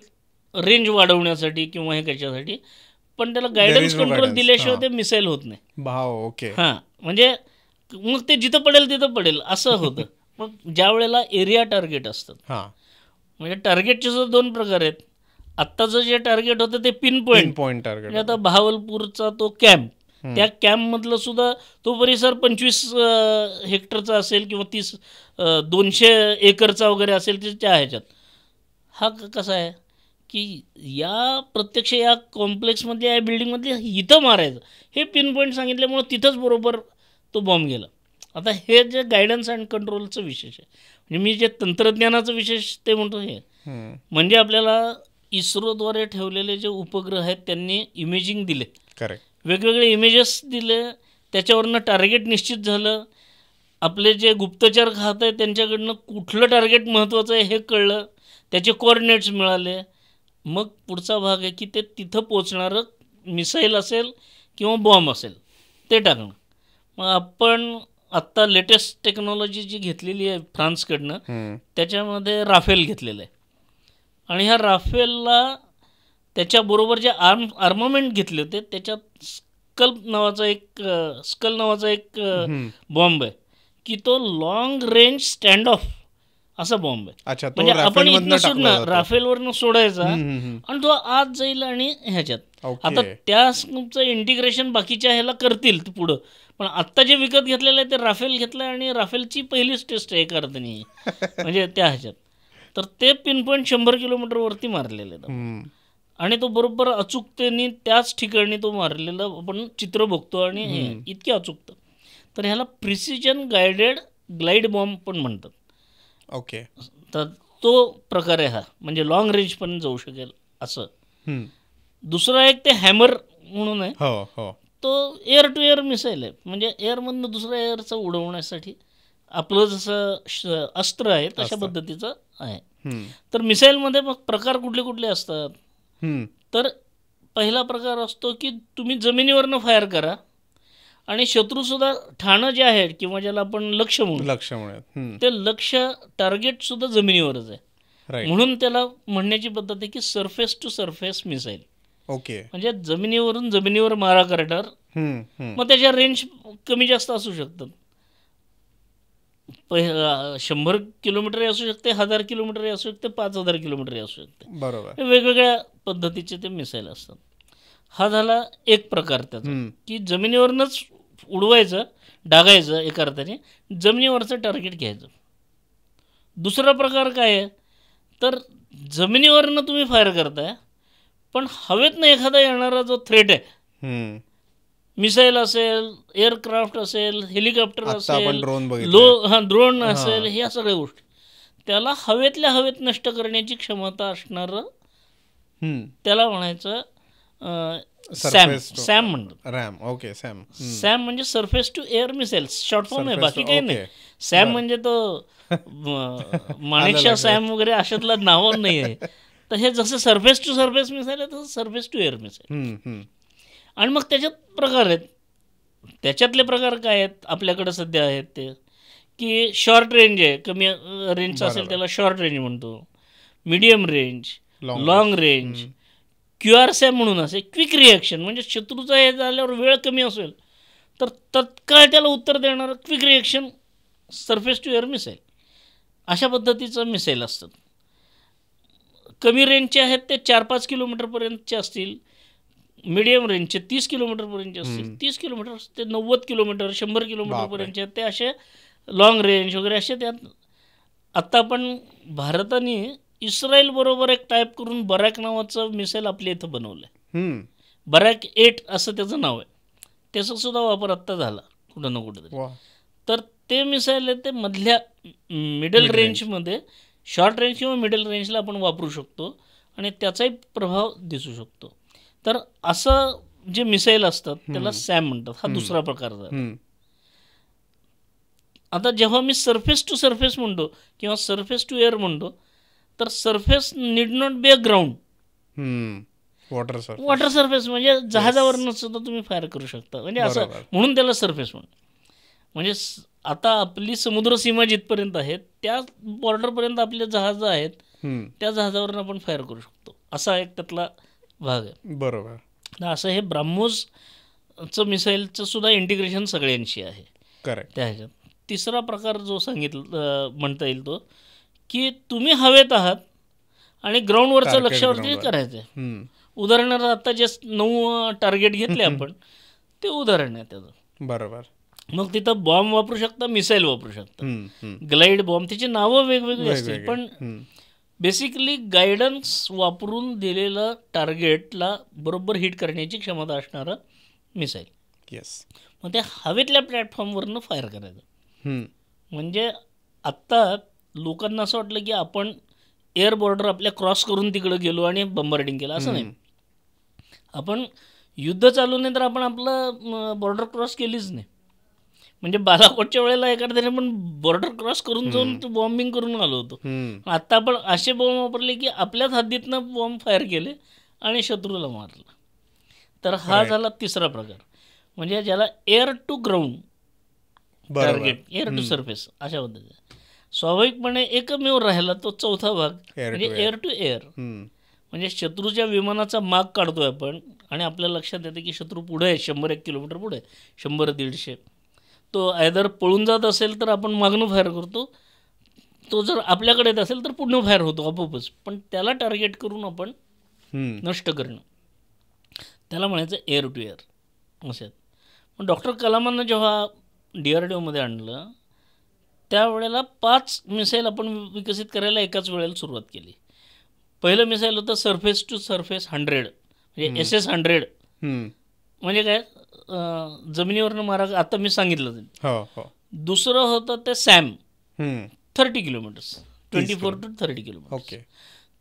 रेंज वाढवण्यासाठी किंवा हे कशासाठी, पण त्याला गायडन्स कंट्रोल दिल्याशिवाय ते मिसाईल होत नाही. हां, म्हणजे मग ते जिथं पडेल तिथं पडेल असं होतं. मग ज्या वेळेला एरिया टार्गेट असतात, म्हणजे टार्गेटचे सुद्धा 2 प्रकार आहेत. आत्ताचं जे टार्गेट होतं ते पिन पॉईंट टार्गेट. आता बहावलपूरचा तो कॅम्प, त्या कॅम्पमधलं सुद्धा तो परिसर 25 हेक्टरचा असेल किंवा 200 एकरचा वगैरे असेल त्याच्या ह्याच्यात. हा कसा आहे की या प्रत्यक्ष या कॉम्प्लेक्समधल्या या बिल्डिंगमधल्या इथं मारायचं हे पिन पॉईंट सांगितल्यामुळं तिथंच बरोबर तो बॉम्ब गेला. आता हे जे गायडन्स अँड कंट्रोलचं विशेष आहे, म्हणजे मी जे तंत्रज्ञानाचं विशेष ते म्हणतो हे म्हणजे आपल्याला इस्रोद्वारे ठेवलेले जे उपग्रह आहेत त्यांनी इमेजिंग दिले, वेगवेगळे इमेजेस दिले, त्याच्यावरनं टार्गेट निश्चित झालं. आपले जे गुप्तचर खातं आहे त्यांच्याकडनं कुठलं टार्गेट महत्त्वाचं आहे हे कळलं, त्याचे कोऑर्डिनेट्स मिळाले मग पुढचा भाग आहे की ते तिथं पोचणारं मिसाईल असेल किंवा बॉम्ब असेल ते टाकणं. मग आपण आत्ता लेटेस्ट टेक्नॉलॉजी जी घेतलेली आहे फ्रान्सकडनं, त्याच्यामध्ये राफेल घेतलेलं आहे. आणि ह्या राफेलला त्याच्याबरोबर जे आर्मामेंट घेतले होते त्याच्यात स्कल नावाचा एक बॉम्ब आहे की तो लॉंग रेंज स्टँड ऑफ असा बॉम्ब आहे. म्हणजे आपण इथनं सोडणं राफेलवरनं सोडायचा आणि तो आत जाईल आणि ह्याच्यात आता त्याचं इंटिग्रेशन बाकीच्या ह्याला करतील पुढं. पण आत्ता जे विकत घेतलेलं आहे ते राफेल घेतलं आणि राफेलची पहिलीच टेस्ट आहे एका अर्थाने म्हणजे त्या ह्याच्यात. तर ते पिनपॉईंट 100 किलोमीटरवरती मारलेले आहेत आणि तो बरोबर अचूकतेने त्याच ठिकाणी तो मारलेला आपण चित्र बघतो आणि इतके अचूकतं. तर ह्याला प्रिसिजन गायडेड ग्लाइड बॉम्ब पण म्हणतात. ओके. तर तो प्रकार आहे हा, म्हणजे लॉंग रेंज पण जाऊ शकेल असं. दुसरा एक ते हॅमर म्हणून आहे, तो एअर टू एअर मिसाईल आहे. म्हणजे एअरमधनं दुसऱ्या एअरचं उडवण्यासाठी आपलं जसं अस्त्र आहे तशा पद्धतीचं आहे. तर मिसाईलमध्ये मग प्रकार कुठले कुठले असतात. तर पहिला प्रकार असतो की तुम्ही जमिनीवरनं फायर करा आणि शत्रूसुद्धा ठाणं जे आहे किंवा ज्याला आपण लक्ष्य म्हणू ते लक्ष्य टार्गेटसुद्धा जमिनीवरच आहे. म्हणून त्याला म्हणण्याची पद्धत आहे की surface to surface missile. Okay. म्हणजे जमिनीवरून जमिनीवर मारा करणार. मग त्याच्या रेंज कमी जास्त असू शकतात. 100 किलोमीटरही असू शकते, 1000 किलोमीटरही असू शकते, 5000 किलोमीटरही असू शकते. बरोबर. वेगवेगळ्या पद्धतीचे ते मिसाईल असतात. हा झाला एक प्रकार त्याचा की जमिनीवरनंच उडवायचं, डागायचं एका अर्थाने, जमिनीवरचं टार्गेट घ्यायचं. दुसरा प्रकार काय आहे तर जमिनीवरनं तुम्ही फायर करताय पण हवेतनं एखादा येणारा जो थ्रेट आहे, मिसाईल असेल, एअरक्राफ्ट असेल, हेलिकॉप्टर असेल, ड्रोन असेल, ह्या सगळ्या गोष्टी त्याला हवेतल्या हवेत नष्ट करण्याची क्षमता असणारं त्याला म्हणायचं सॅम म्हणतात. ओके. सॅम म्हणजे surface to air missile short form आहे, बाकी काही नाही. सॅम म्हणजे तो माणिकशा सॅम वगैरे अशातलं नाव नाही आहे. तर हे जसं सरफेस टू सरफेस मिसाईल आहे तसं सरफेस टू एअर मिसाईल. आणि मग त्याच्यात प्रकार आहेत. त्याच्यातले प्रकार काय आहेत आपल्याकडे सध्या आहेत ते की शॉर्ट रेंज आहे, कमी रेंजचं असेल त्याला शॉर्ट रेंज म्हणतो, medium range, long range, QRSAM म्हणून असे क्विक रिॲक्शन. म्हणजे शत्रूचा हे झाल्यावर वेळ कमी असेल तर तत्काळ त्याला उत्तर देणारं quick reaction surface to air missile. अशा पद्धतीचं मिसाईल असतात. कमी रेंजचे आहेत ते 4-5 किलोमीटरपर्यंतचे असतील, मीडियम रेंजचे 30 किलोमीटरपर्यंतचे असतील, 30 किलोमीटर ते 90 किलोमीटर 100 किलोमीटरपर्यंतचे ते असे लॉंग रेंज वगैरे असे. त्यात आत्ता आपण भारताने इस्रायल बरोबर एक टाईप करून बरॅक नावाचं मिसाईल आपल्या इथं बनवलं आहे. बरॅक 8 असं त्याचं नाव आहे. त्याचा सुद्धा वापर आत्ता झाला कुठं ना कुठं तरी. तर ते मिसाईल आहे ते मधल्या मिडल रेंजमध्ये, शॉर्ट रेंज किंवा मिडल रेंजला आपण वापरू शकतो आणि त्याचाही प्रभाव दिसू शकतो. तर असं जे मिसाईल असतात त्याला सॅम म्हणतात. हा दुसरा प्रकार झाला. आता जेव्हा मी सरफेस टू सरफेस म्हणतो किंवा सरफेस टू एअर म्हणतो तर surface need not be a ground, water surface म्हणजे जहाजावरनं सुद्धा तुम्ही फायर करू शकता. म्हणजे असं म्हणून त्याला सरफेस म्हणजे आता आपली समुद्र सीमा जिथपर्यंत आहेत त्या बॉर्डरपर्यंत आपले जहाज आहेत, त्या जहाजावरून आपण फायर करू शकतो. असा एक त्यातला भाग आहे. बरोबर. असं हे ब्राह्मोसचं मिसाईलचं सुद्धा इंटिग्रेशन सगळ्यांशी आहे. करेक्ट. त्या ह्याच्यात तिसरा प्रकार जो सांगितलं म्हणता येईल तो की तुम्ही हवेत आहात आणि ग्राउंडवरचं लक्ष्यावरती करायचं आहे. उदाहरणार्थ आता जे 9 टार्गेट घेतले आपण ते उदाहरण आहे त्याचं. बरोबर. मग तिथं बॉम्ब वापरू शकता, मिसाईल वापरू शकता, ग्लाइड बॉम्ब, त्याची नावं वेगवेगळी असतील पण बेसिकली गायडन्स वापरून दिलेलं टार्गेटला बरोबर हिट करण्याची क्षमता असणारं मिसाईल. येस. मग ते हवेतल्या प्लॅटफॉर्मवरनं फायर करायचं. म्हणजे आत्ता लोकांना असं वाटलं की आपण एअर बॉर्डर आपल्या क्रॉस करून तिकडं गेलो आणि बंबार्डिंग केलं, असं नाही. आपण युद्ध चालू नाही तर आपण आपलं बॉर्डर क्रॉस केलीच नाही. म्हणजे बालाकोटच्या वेळेला एखाद्या आपण बॉर्डर क्रॉस करून जाऊन बॉम्बिंग करून आलो होतो. आता आपण असे बॉम्ब वापरले की आपल्याच हद्दीतनं बॉम्ब फायर केले आणि शत्रूला मारलं. तर हा झाला तिसरा प्रकार, म्हणजे ज्याला air to ground target, air to surface अशा पद्धतीने. स्वाभाविकपणे एकमेव राहिला तो चौथा भाग म्हणजे एअर टू एअर, म्हणजे शत्रूच्या विमानाचा माग काढतोय आपण आणि आपल्या लक्षात येते की शत्रू पुढे आहे, 100-1 किलोमीटर पुढे, 100-150. तो आयदर पळून जात असेल तर आपण मागणं फायर करतो, तो जर आपल्याकडे येत असेल तर पुढनं फायर होतो आपोआपच. पण त्याला टार्गेट करून आपण नष्ट करणं, त्याला म्हणायचं एअर टू एअर असे. पण डॉक्टर कलामांना जेव्हा DRDOमध्ये आणलं त्यावेळेला 5 मिसाईल आपण विकसित करायला एकाच वेळेला सुरुवात केली. पहिलं मिसाईल होतं सरफेस टू सरफेस 100, म्हणजे SS-100. म्हणजे काय, जमिनीवरनं मारा, आता मी सांगितलं ते. दुसरं होतं ते सॅम, 30 किलोमीटर्स, 24 to 30 किलोमीटर.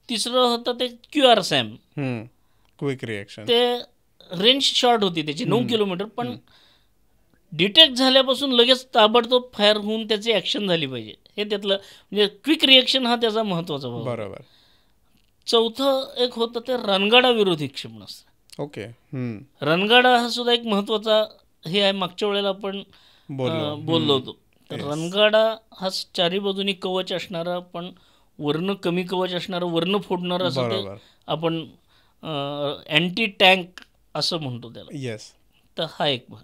तिसरं होतं ते QR सॅम, क्विक रिॲक्शन. ते रेंज शॉर्ट होती त्याची 9 किलोमीटर, पण डिटेक्ट झाल्यापासून लगेच ताबडतोब फायर होऊन त्याची ॲक्शन झाली पाहिजे, हे त्यातलं म्हणजे क्विक रिॲक्शन हा त्याचा महत्त्वाचा भाग. बरोबर. चौथं एक होतं ते रणगाडा विरोधी क्षेपणास्त्र. रणगाडा हा सुद्धा एक महत्त्वाचा हे आहे. मागच्या वेळेला आपण बोललो होतो. तर रणगाडा हा चारी बाजूनी कवच असणारा पण वरनं कमी कवच असणारं, वरनं फोडणारं असं ते आपण अँटी टँक असं म्हणतो त्याला. तर हा एक भाग.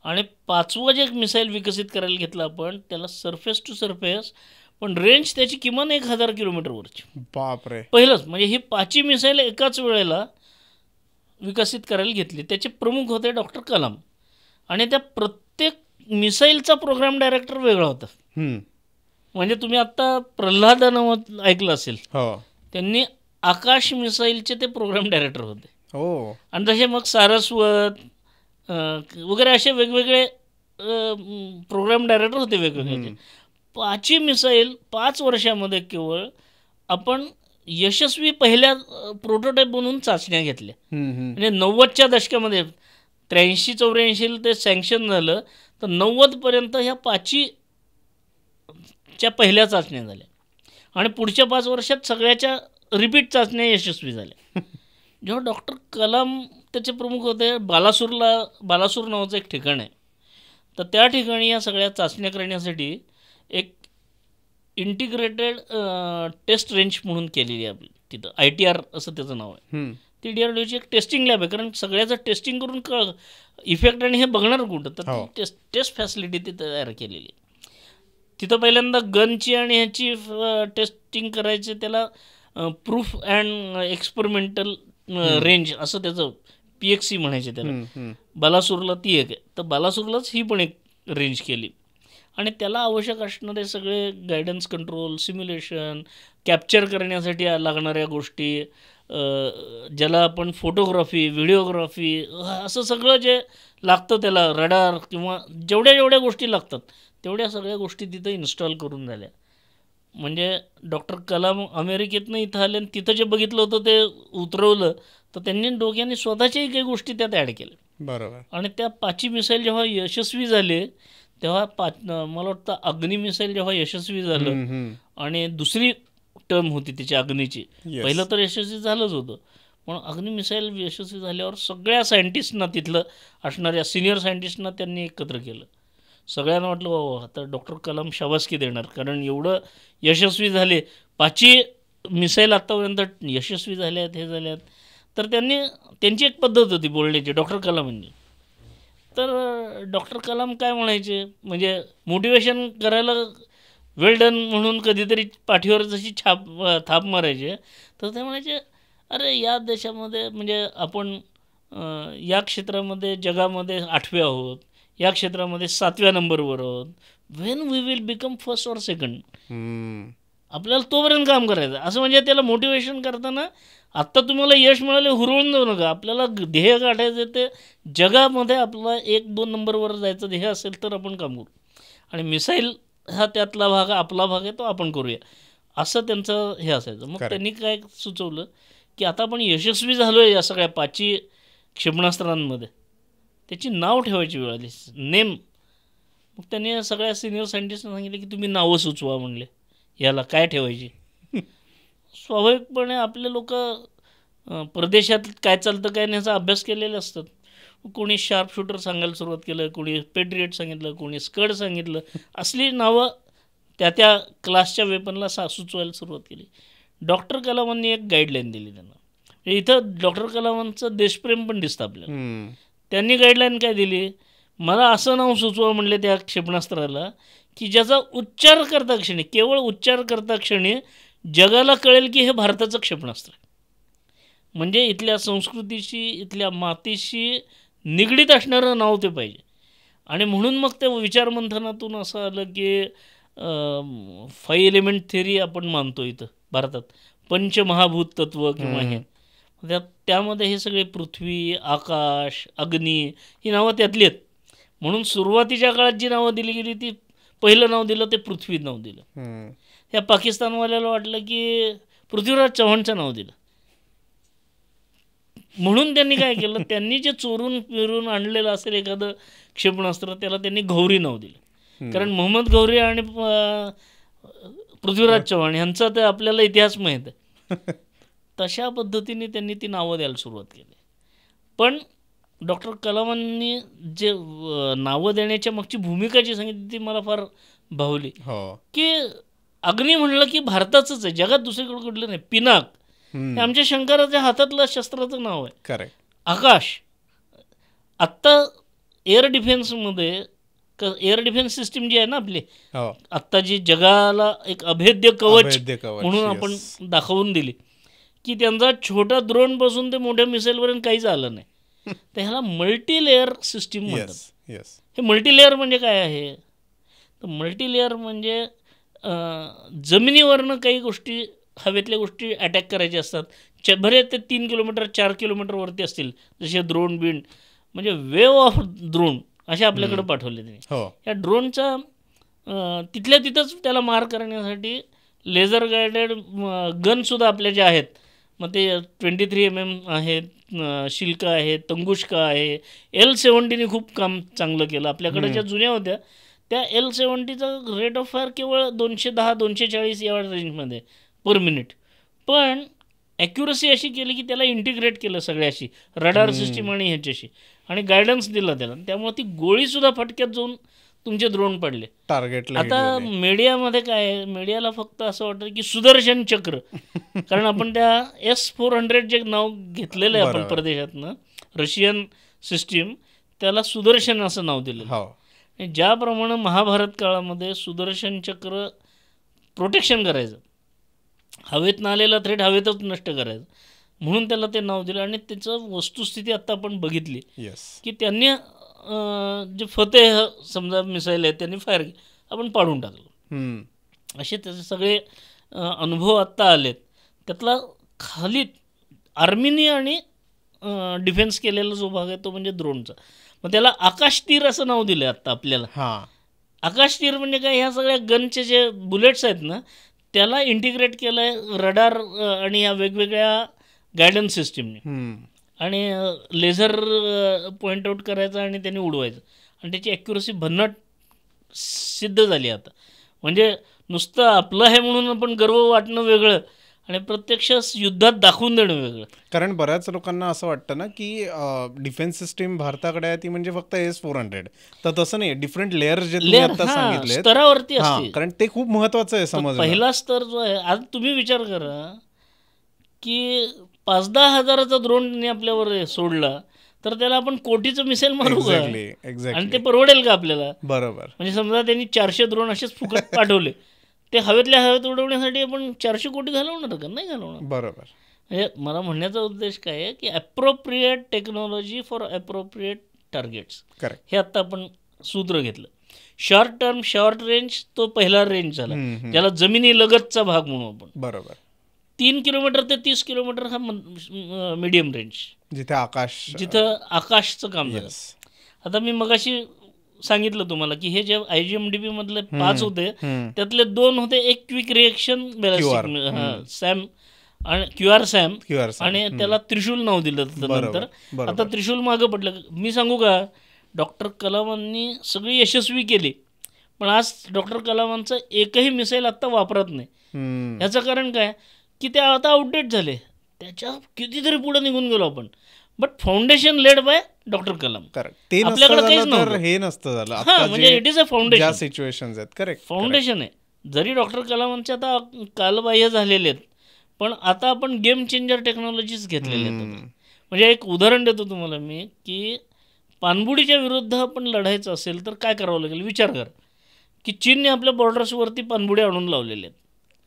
आणि 5वं जे मिसाईल विकसित करायला घेतलं आपण त्याला सरफेस टू सरफेस, पण रेंज त्याची किमान 1000 किलोमीटरवरची. बापरे. पहिलंच म्हणजे ही 5ही मिसाईल एकाच वेळेला विकसित करायला घेतली. त्याचे प्रमुख होते डॉक्टर कलाम, आणि त्या प्रत्येक मिसाईलचा प्रोग्राम डायरेक्टर वेगळा होता. म्हणजे तुम्ही आत्ता प्रल्हाद नाव ऐकलं असेल, त्यांनी आकाश मिसाईलचे ते प्रोग्राम डायरेक्टर होते. आणि तसे मग सारस्वत वगैरे असे वेगवेगळे प्रोग्राम डायरेक्टर होते वेगवेगळे. 5ही मिसाईल 5 वर्षामध्ये केवळ आपण यशस्वी पहिल्या प्रोटोटाईप बनवून चाचण्या घेतल्या. म्हणजे 90च्या दशकामध्ये 83-84 ते सँक्शन झालं, तर 90पर्यंत ह्या 5च्या पहिल्या चाचण्या झाल्या आणि पुढच्या 5 वर्षात सगळ्याच्या रिपीट चाचण्या यशस्वी झाल्या. जेव्हा डॉक्टर कलाम त्याचे प्रमुख होते, बालासूर नावाचं एक ठिकाण आहे, तर त्या ठिकाणी या सगळ्या चाचण्या करण्यासाठी एक इंटिग्रेटेड टेस्ट रेंज म्हणून केलेली आहे आपली तिथं, ITR असं त्याचं नाव आहे. ती DRDOची एक टेस्टिंग लॅब आहे, कारण सगळ्याचं टेस्टिंग करून इफेक्ट आणि हे बघणार कुठं, तर ती टेस्ट फॅसिलिटी तिथं तयार केलेली आहे. तिथं पहिल्यांदा गनची आणि ह्याची टेस्टिंग करायची, त्याला प्रूफ अँड एक्सपेरिमेंटल रेंज असं त्याचं PXC म्हणायचे त्याला. बालासूरला ती एक आहे, तर बालासूरलाच ही पण एक रेंज केली आणि त्याला आवश्यक असणारे सगळे गायडन्स, कंट्रोल, सिम्युलेशन, कॅप्चर करण्यासाठी लागणाऱ्या गोष्टी, ज्याला आपण फोटोग्राफी, व्हिडिओग्राफी असं सगळं जे लागतं त्याला, रडार किंवा जेवढ्या गोष्टी लागतात तेवढ्या सगळ्या गोष्टी तिथं इन्स्टॉल करून झाल्या. म्हणजे डॉक्टर कलाम अमेरिकेतनं इथं आले आणि तिथं जे बघितलं होतं ते उतरवलं, तर त्यांनी डोक्याने स्वतःच्याही काही गोष्टी त्यात ॲड केल्या. बरोबर. आणि त्या 5ही मिसाईल जेव्हा यशस्वी झाले तेव्हा मला वाटतं अग्नी मिसाईल जेव्हा यशस्वी झालं आणि दुसरी टर्म होती त्याची अग्नीची, पहिलं तर यशस्वी झालंच होतं, पण अग्नी मिसाईल यशस्वी झाल्यावर सगळ्या सायंटिस्टना, तिथलं असणाऱ्या सिनियर सायंटिस्टना त्यांनी एकत्र केलं. सगळ्यांना वाटलं बाबा आता डॉक्टर कलाम शाबासकी देणार, कारण एवढं यशस्वी झाले, 5ही मिसाईल आत्तापर्यंत यशस्वी झाल्या आहेत, हे झाल्या आहेत. तर त्यांची एक पद्धत होती बोलण्याची डॉक्टर कलामांनी. तर डॉक्टर कलाम काय म्हणायचे, म्हणजे मोटिवेशन करायला वेल डन म्हणून कधीतरी पाठीवर जशी थाप मारायचे, तर ते म्हणायचे अरे या देशामध्ये म्हणजे आपण या क्षेत्रामध्ये जगामध्ये 8वे आहोत, या क्षेत्रामध्ये 7व्या नंबरवर आहोत. When we will become first or second, आपल्याला तोपर्यंत काम करायचं असं. म्हणजे त्याला मोटिवेशन करताना आत्ता तुम्हाला यश मिळाले हुरळून जाऊ नका, आपल्याला ध्येय गाठायचं, ते जगामध्ये आपला 1-2 नंबरवर जायचं ध्येय असेल तर आपण काम करू, आणि मिसाईल हा त्यातला भाग, आपला भाग आहे तो आपण करूया, असं त्यांचं हे असायचं. मग त्यांनी काय सुचवलं की आता आपण यशस्वी झालो आहे या सगळ्या 5ही क्षेपणास्त्रांमध्ये, त्याची नाव ठेवायची वेळ आली, नेम. मग त्यांनी सगळ्या सिनियर सायंटिस्टना सांगितलं की तुम्ही नावं सुचवा म्हणले, याला काय ठेवायची. स्वाभाविकपणे आपले लोक परदेशात काय चालतं काय नाही याचा अभ्यास केलेले असतात. कोणी शार्प शूटर सांगायला सुरुवात केलं, कोणी पेट्रियट सांगितलं, कोणी स्कड सांगितलं. असली नावं त्या क्लासच्या वेपनला सुचवायला सुरुवात केली. डॉक्टर कलामांनी एक गाईडलाईन दिली त्यांना. इथं डॉक्टर कलामांचं देशप्रेम पण दिसतं आपल्याला. त्यांनी गाईडलाईन काय दिली, मला असं नाव सुचवा म्हणले त्या क्षेपणास्त्राला की ज्याचा उच्चार करता क्षणी, केवळ उच्चार करता क्षणी जगाला कळेल की हे भारताचं क्षेपणास्त्र आहे. म्हणजे इथल्या संस्कृतीशी, इथल्या मातीशी निगडीत असणारं नाव ते पाहिजे. आणि म्हणून मग त्या विचारमंथनातून असं आलं की 5 एलिमेंट थेरी आपण मानतो इथं भारतात, पंचमहाभूत तत्व किंवा हे, त्यामध्ये हे सगळे पृथ्वी, आकाश, अग्नी ही नावं त्यातली आहेत. म्हणून सुरुवातीच्या काळात जी नावं दिली गेली ती पहिलं नाव दिलं ते पृथ्वी नाव दिलं. या पाकिस्तानवाल्याला वाटलं की पृथ्वीराज चव्हाणचं नाव दिलं. म्हणून त्यांनी काय केलं, त्यांनी जे चोरून फिरून आणलेलं असेल एखादं क्षेपणास्त्र त्याला त्यांनी गौरी नाव दिलं. कारण मोहम्मद गौरी आणि पृथ्वीराज चव्हाण यांचा तर आपल्याला इतिहास माहीत आहे. तशा पद्धतीने त्यांनी ती नावं द्यायला सुरुवात केली. पण डॉक्टर कलामांनी जे नावं देण्याच्या मागची भूमिका जी सांगितली ती मला फार भावली. की अग्नी म्हणलं की भारताचंच आहे, जगात दुसरीकडे कुठलं नाही. पिनाक हे आमच्या शंकराच्या हातातलं शस्त्राचं नाव आहे. करेक्ट. आकाश, आत्ता एअर डिफेन्समध्ये एअर डिफेन्स सिस्टीम जी आहे ना आपली, आत्ता जी जगाला एक अभेद्य कवच म्हणून आपण दाखवून दिली की त्यांचा छोटा ड्रोनपासून ते मोठ्या मिसाईलपर्यंत काहीच आलं नाही. तर ह्याला मल्टीलेअर सिस्टीम म्हणतात. हे मल्टीलेअर म्हणजे काय आहे, तर मल्टीलेअर म्हणजे जमिनीवरनं काही गोष्टी, हवेतल्या गोष्टी अटॅक करायचे असतात. बरे ते 3 किलोमीटर 4 किलोमीटरवरती असतील, जसे ड्रोन बिन, म्हणजे वेव्ह ऑफ ड्रोन असे आपल्याकडे पाठवले त्यांनी. या ड्रोनचा तिथल्या तिथंच त्याला मार करण्यासाठी लेझर गायडेड गनसुद्धा आपल्या ज्या आहेत, मग ते 23 mm आहेत, शिल्का आहे, तंगुष्का आहे. L-70ने खूप काम चांगलं केलं. आपल्याकडे ज्या जुन्या होत्या त्या L-70चा रेट ऑफ फायर केवळ 210-240 या रेंजमध्ये पर मिनिट. पण ॲक्युरसी अशी केली की त्याला इंटिग्रेट केलं सगळ्याशी, रडार सिस्टीम आणि ह्याच्याशी, आणि गायडन्स दिला त्याला. त्यामुळे ती गोळीसुद्धा फटक्यात जाऊन तुमचे ड्रोन पडले टार्गेटला. आता मीडियामध्ये काय आहे, मीडियाला फक्त असं वाटतं की सुदर्शन चक्र, कारण आपण त्या S-400 जे नाव घेतलेलं आहे आपण परदेशातनं, रशियन सिस्टीम, त्याला सुदर्शन असं नाव दिलं. ज्याप्रमाणे महाभारत काळामध्ये सुदर्शन चक्र प्रोटेक्शन करायचं, हवेत आलेला थ्रेट हवेतच नष्ट करायचं, म्हणून त्याला ते नाव दिलं. आणि त्याचं वस्तुस्थिती आत्ता आपण बघितली की त्यांनी जे फतेह समजा मिसाईल आहे त्यांनी फायर आपण पाडून टाकलं. असे त्याचे सगळे अनुभव आत्ता आलेत. त्यातला खाली आर्मीनी आणि डिफेन्स केलेला जो भाग आहे तो म्हणजे ड्रोनचा. मग त्याला आकाश तीर असं नाव दिलं आहे आत्ता आपल्याला. आकाश तीर म्हणजे काय, ह्या सगळ्या गनचे जे बुलेट्स आहेत ना त्याला इंटिग्रेट केलं आहे रडार आणि या वेगवेगळ्या गायडन्स सिस्टीमने, आणि लेझर पॉईंट आऊट करायचं आणि त्यांनी उडवायचं, आणि त्याची ॲक्युरसी भन्नाट सिद्ध झाली आता. म्हणजे नुसतं आपलं आहे म्हणून आपण गर्व वाटणं वेगळं आणि प्रत्यक्ष युद्धात दाखवून देणं वेगळं. कारण बऱ्याच लोकांना असं वाटतं ना की डिफेन्स सिस्टीम भारताकडे आहे ती म्हणजे फक्त S-400, तर तसं नाही. डिफरंट लेअर जे तुम्ही आता सांगितले स्तरावरती असते, कारण ते खूप महत्वाचं आहे. समज पहिला स्तर जो आहे, आज तुम्ही विचार करा की 5-10 हजाराचा ड्रोन आपल्यावर सोडला तर त्याला आपण कोटीचं मिसाईल मारू का, आणि ते परवडेल का आपल्याला. बरोबर. म्हणजे समजा त्यांनी 400 ड्रोन असेच फुकट पाठवले, ते हवेतल्या हवेत उडवण्यासाठी आपण 400 कोटी घालवणार का, नाही घालवणार. बरोबर. म्हणजे मला म्हणण्याचा उद्देश काय आहे की appropriate technology for appropriate targets, हे आत्ता आपण सूत्र घेतलं. शॉर्ट टर्म शॉर्ट रेंज तो पहिला रेंज झाला, ज्याला जमिनी लगतचा भाग म्हणू आपण. बरोबर. 3 किलोमीटर ते 30 किलोमीटर हा मीडियम रेंज, जिथं आकाशचं काम झालं. आता मी मगाशी सांगितलं तुम्हाला की हे जे IGMDB मधले 5 होते त्यातले 2 होते, एक क्विक रिएक्शन सॅम आणि QR सॅम, आणि त्याला त्रिशूल नाव दिलं नंतर. आता त्रिशूल मागं पडलं. मी सांगू का, डॉक्टर कलामांनी सगळी यशस्वी केली पण आज डॉक्टर कलामांचं एकही मिसाईल आत्ता वापरत नाही. ह्याचं कारण काय की ते आता आउटडेट झाले, त्याच्या कितीतरी पुढे निघून गेलो आपण. But foundation led by doctor Kalam. ते आपल्याकडे काहीच नव्हतं, हे नसतं झालं. हां, म्हणजे it is a foundation, situation आहेत. करेक्ट, फाउंडेशन आहे. जरी डॉक्टर कलामांचे आता कालबाह्य झालेले आहेत, पण आता आपण गेम चेंजर टेक्नॉलॉजीज घेतलेल्या आहेत. म्हणजे एक उदाहरण देतो तुम्हाला मी, की पाणबुडीच्या विरुद्ध आपण लढायचं असेल तर काय करावं लागेल. विचार कर की चीनने आपल्या बॉर्डर्सवरती पाणबुड्या आणून लावलेल्या आहेत.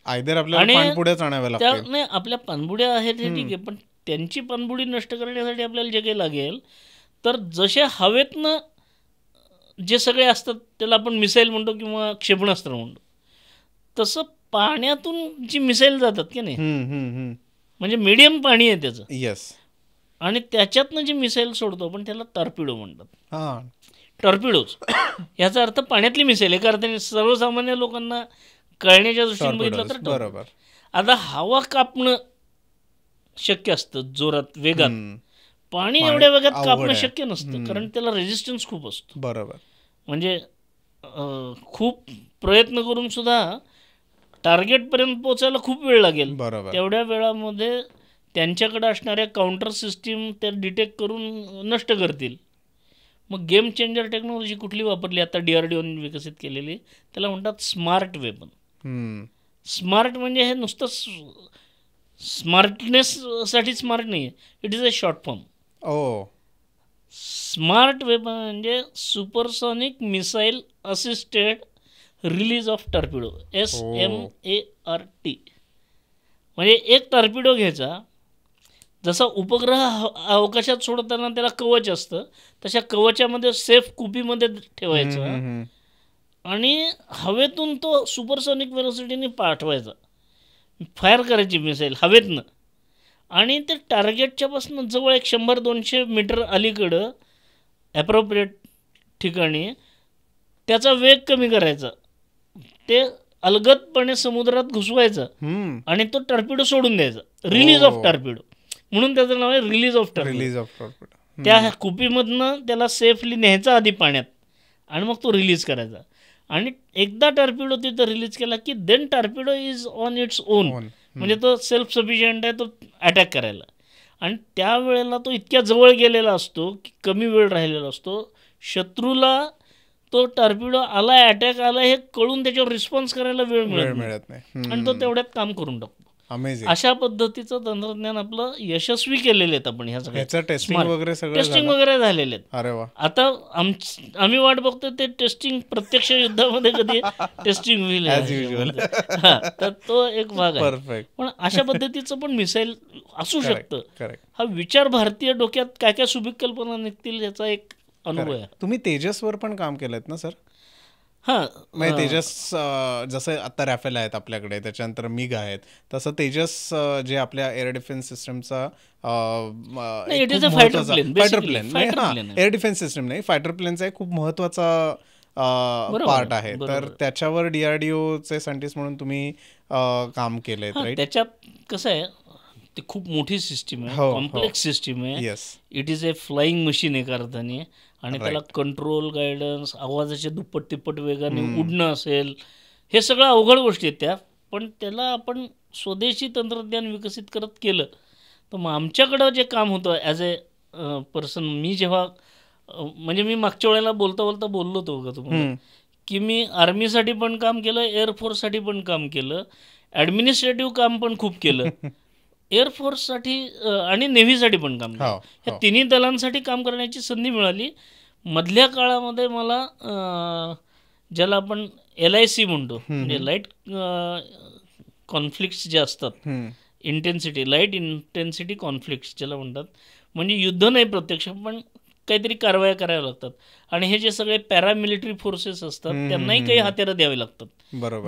आयदर आपल्याला पाणबुड्याच आणाव्या लागतील. नाही, आपल्या पाणबुड्या आहेत हे ठीक आहे, पण त्यांची पाणबुडी नष्ट करण्यासाठी आपल्याला जे काही लागेल, तर जसे हवेतनं जे सगळे असतात त्याला आपण मिसाईल म्हणतो किंवा क्षेपणास्त्र म्हणतो, तसं पाण्यातून जी मिसाईल जातात की नाही, म्हणजे मीडियम पाणी आहे त्याचं. येस. आणि त्याच्यातनं जी मिसाईल सोडतो आपण त्याला टॉर्पिडो म्हणतात. टॉर्पिडोज याचा अर्थ पाण्यातली मिसाईल. एका अर्थाने सर्वसामान्य लोकांना कळण्याच्या दृष्टीने बघितलं तर बरोबर. आता हवा कापणं शक्य असतं जोरात, वेगात. पाणी एवढ्या वेगात कापणं शक्य नसतं, कारण त्याला रेजिस्टन्स खूप असतो. बरोबर. म्हणजे खूप प्रयत्न करून सुद्धा टार्गेटपर्यंत पोचायला खूप वेळ लागेल. तेवढ्या वेळामध्ये त्यांच्याकडे असणाऱ्या काउंटर सिस्टीम त्या डिटेक्ट करून नष्ट करतील. मग गेम चेंजर टेक्नॉलॉजी कुठली वापरली आता DRDOने विकसित केलेली, त्याला म्हणतात स्मार्ट वेपन. स्मार्ट म्हणजे हे नुसतं स्मार्टनेससाठी स्मार्ट नाही आहे, it is a short form. Smart weapon म्हणजे supersonic missile assisted release of torpedo, SMART. म्हणजे एक टॉर्पिडो घ्यायचा, जसा उपग्रह अवकाशात सोडताना त्याला कवच असतं, तशा कवचामध्ये सेफ कुपीमध्ये ठेवायचं आणि हवेतून तो सुपरसॉनिक वेलोसिटीने पाठवायचा, फायर करायची मिसाईल हवेतनं. आणि ते टार्गेटच्यापासून जवळ 100-200 मीटर अलीकडं ॲप्रोप्रिएट ठिकाणी त्याचा वेग कमी करायचा, ते अलगदपणे समुद्रात घुसवायचं आणि तो टॉर्पिडो सोडून द्यायचा. रिलीज ऑफ टॉर्पिडो म्हणून त्याचं नाव आहे, रिलीज ऑफ टॉर्पिडो. त्या कुपीमधनं त्याला सेफली न्यायचा आधी पाण्यात आणि मग तो रिलीज करायचा. आणि एकदा टॉर्पिडो तिथं रिलीज केला की then torpedo is on its own, म्हणजे तो सेल्फ सफिशियंट आहे तो अटॅक करायला. आणि त्यावेळेला तो इतक्या जवळ गेलेला असतो की कमी वेळ राहिलेला असतो, शत्रूला तो टॉर्पिडो आला, अटॅक आला हे कळून त्याच्यावर रिस्पॉन्स करायला वेळ मिळत नाही आणि तो तेवढ्यात काम करून टाकतो. अशा पद्धतीचं तंत्रज्ञान आपलं यशस्वी केलेले आहेत आपण. ह्याचं टेस्टिंग वगैरे झालेले आहेत. आता आम्ही वाट बघतो ते टेस्टिंग प्रत्यक्ष युद्धामध्ये कधी टेस्टिंग होईल, तर तो एक भाग आहे. पण अशा पद्धतीचं पण मिसाईल असू शकतं. हा विचार भारतीय डोक्यात काय काय सुबीक कल्पना निघतील याचा एक अनुभव आहे. तुम्ही तेजसवर पण काम केलंत ना सर? हां, म्हणजे तेजस जसं आता रॅफेल आहेत आपल्याकडे, त्याच्यानंतर मिग आहेत, तसं तेजस जे आपल्या एअर डिफेन्स सिस्टमचा fighter plane, air defence system नाही, फायटर प्लेनचा एक खूप महत्वाचा पार्ट आहे. तर त्याच्यावर DRDOचे सायंटिस्ट म्हणून तुम्ही काम केलंय, राईट? त्याच्यात कसं आहे, ती खूप मोठी सिस्टीम आहे, कॉम्प्लेक्स सिस्टीम आहे. It is a flying machine एका अर्थाने, आणि त्याला कंट्रोल, गायडन्स, आवाजाच्या दुप्पट तिप्पट वेगाने उडणं असेल, हे सगळं अवघड गोष्टी आहेत त्या. पण त्याला आपण स्वदेशी तंत्रज्ञान विकसित करत केलं. तर मग आमच्याकडं जे काम होतं ॲज ए पर्सन, मी जेव्हा म्हणजे मी मागच्या वेळेला बोलता बोललो होतो का तुम्हाला, की मी आर्मीसाठी पण काम केलं, एअरफोर्ससाठी पण काम केलं, ॲडमिनिस्ट्रेटिव्ह काम पण खूप केलं, एअरफोर्ससाठी आणि नेव्हीसाठी पण काम केलं. ह्या तिन्ही दलांसाठी काम करण्याची संधी मिळाली. मधल्या काळामध्ये मला ज्याला आपण LIC म्हणतो, म्हणजे लाईट कॉन्फ्लिक्ट्स जे असतात, इंटेन्सिटी, लाईट इंटेन्सिटी कॉन्फ्लिक्ट्स ज्याला म्हणतात, म्हणजे युद्ध नाही प्रत्यक्ष, पण काहीतरी कारवाया कराव्या लागतात. आणि हे जे सगळे पॅरामिलिटरी फोर्सेस असतात त्यांनाही काही हत्यारं द्यावी लागतात.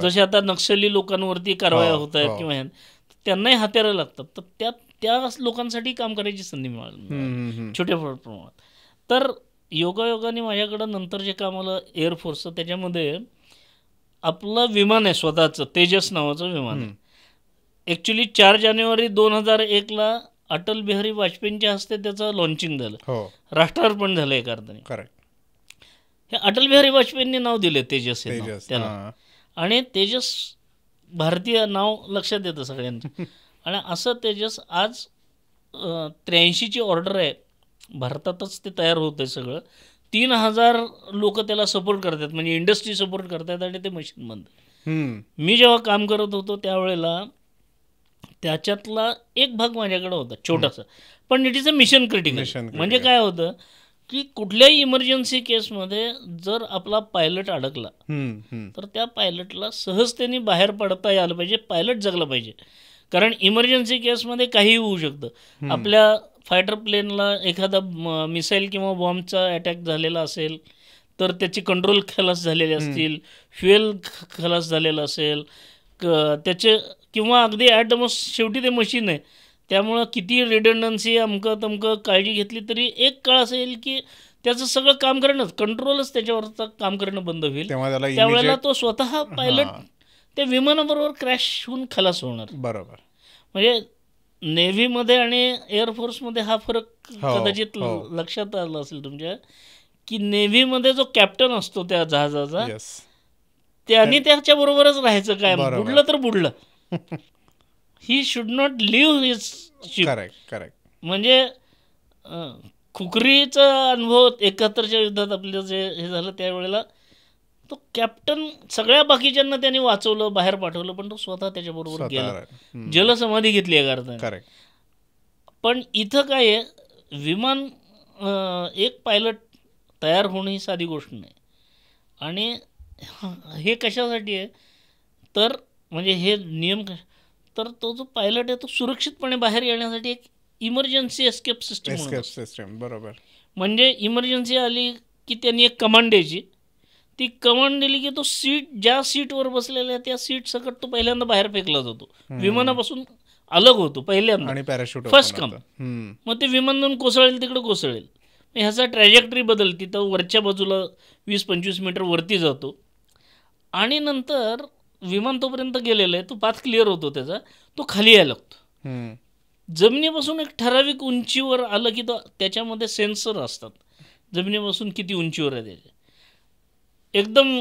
जसे आता नक्षली लोकांवरती कारवाया होत आहेत किंवा त्यांनाही हत्यारं लागतात. तर त्या लोकांसाठी काम करायची संधी मिळाली छोट्या प्रमाणात. तर योगायोगाने माझ्याकडं नंतर जे काम आलं एअरफोर्सचं, त्याच्यामध्ये आपलं विमान आहे स्वतःचं, तेजस नावाचं विमान आहे. ॲक्च्युली 4 जानेवारी 2001 अटल बिहारी वाजपेयींच्या हस्ते त्याचं लॉन्चिंग झालं, राष्ट्रार्पण झालं एका अर्थाने. हे अटल बिहारी वाजपेयींनी नाव दिले तेजस हे नाव तेजस त्याला. हां. आणि तेजस भारतीय नाव लक्षात येतं सगळ्यांना. आणि असं तेजस आज 83ची ऑर्डर आहे, भारतातच ते तयार होतं आहे सगळं. 3000 लोक त्याला सपोर्ट करतात, म्हणजे इंडस्ट्री सपोर्ट करतात आणि ते मशीन बंद. मी जेव्हा काम करत होतो त्यावेळेला त्याच्यातला एक भाग माझ्याकडे होता छोटासा, पण it is a mission critical. म्हणजे काय होतं की कुठल्याही इमर्जन्सी केसमध्ये जर आपला पायलट अडकला तर त्या पायलटला सहजतेने बाहेर पडता आलं पाहिजे, पायलट जगला पाहिजे. कारण इमर्जन्सी केसमध्ये काहीही होऊ शकतं. आपल्या फायटर प्लेनला एखादा मिसाईल किंवा बॉम्बचा अटॅक झालेला असेल तर त्याची कंट्रोल खलास झालेले असतील, फ्युएल खलास झालेलं असेल, त्याचे किंवा अगदी ॲट द मोस्ट शेवटी ते मशीन आहे, त्यामुळं किती रिडंडन्सी अमकं तमकं काळजी घेतली तरी एक काळ असा येईल की त्याचं सगळं काम करणं, कंट्रोलच त्याच्यावरचं काम करणं बंद होईल. त्यावेळेला तो स्वतः पायलट त्या विमानाबरोबर क्रॅश होऊन खलास होणार. बरोबर. म्हणजे नेव्हीमध्ये आणि एअरफोर्समध्ये हा फरक कदाचित लक्षात आला असेल तुमच्या, की नेव्हीमध्ये जो कॅप्टन असतो त्या जहाजाचा त्याने त्याच्याबरोबरच राहायचं, काय बुडलं तर बुडलं. He should not leave his ship. Correct. म्हणजे खुकरीचा अनुभव 71च्या युद्धात आपलं जे हे झालं त्यावेळेला तो कॅप्टन सगळ्या बाकीच्यांना त्याने वाचवलं, बाहेर पाठवलं, पण तो स्वतः त्याच्याबरोबर गेला, जलसमाधी घेतली आहे अर्थाने. पण इथं काय आहे, विमान एक पायलट तयार होणं ही साधी गोष्ट नाही. आणि हे कशासाठी आहे तर म्हणजे हे नियम तर तो जो पायलट आहे तो सुरक्षितपणे बाहेर येण्यासाठी एक इमर्जन्सी एस्केप सिस्टीम. बरोबर. म्हणजे इमर्जन्सी आली की त्यांनी एक कमांड द्यायची, ती कमांड दिली की तो सीट ज्या सीटवर बसलेला आहे त्या सीट सकट तो पहिल्यांदा बाहेर फेकला जातो, विमानापासून अलग होतो पहिल्यांदा, आणि पॅराशूट फर्स्ट कम. मग ते विमान जाऊन कोसळेल तिकडे कोसळेल, ह्याचा ट्रॅजेक्टरी बदलती, तर वरच्या बाजूला 20-25 मीटर वरती जातो आणि नंतर विमान तोपर्यंत गेलेला आहे, तो पाथ क्लिअर होतो त्याचा, तो खाली यायला लागतो. जमिनीपासून एक ठराविक उंचीवर आलं की तो त्याच्यामध्ये सेन्सर असतात, जमिनीपासून किती उंचीवर आहे त्याचे. एकदम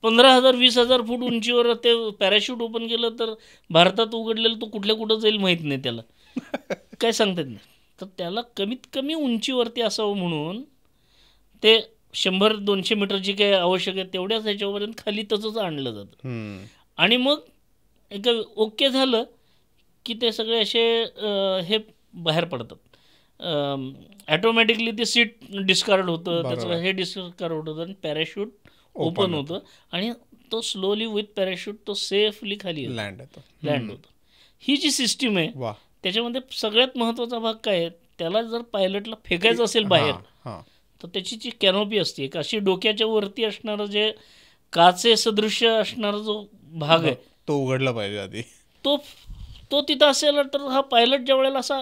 15,000-20,000 फूट उंचीवर ते पॅराशूट ओपन केलं तर भारतात उघडलेलं तो कुठं जाईल माहीत नाही त्याला, काय सांगतात नाही. तर त्याला कमीत कमी उंचीवरती असावं म्हणून ते 100-200 मीटरची काय आवश्यक आहे तेवढ्याच ह्याच्यापर्यंत खाली तसंच आणलं जातं. आणि मग एक ओके झालं की ते सगळे असे हे बाहेर पडतात, ॲटोमॅटिकली ते सीट डिस्कार्ड होतं, त्याचं हे डिस्कार्ड होतं आणि पॅराशूट ओपन होतं आणि तो स्लोली विथ पॅराशूट तो सेफली खाली लँड होतो. ही जी सिस्टीम आहे त्याच्यामध्ये सगळ्यात महत्त्वाचा भाग काय आहे, त्याला जर पायलटला फेकायचं असेल बाहेर तर त्याची जी कॅनोपी असते, एक अशी डोक्याच्या वरती असणारं जे काचे सदृश्य असणारा जो भाग आहे तो उघडला पाहिजे आधी. तो तिथं असेल तर हा पायलट ज्या वेळेला असा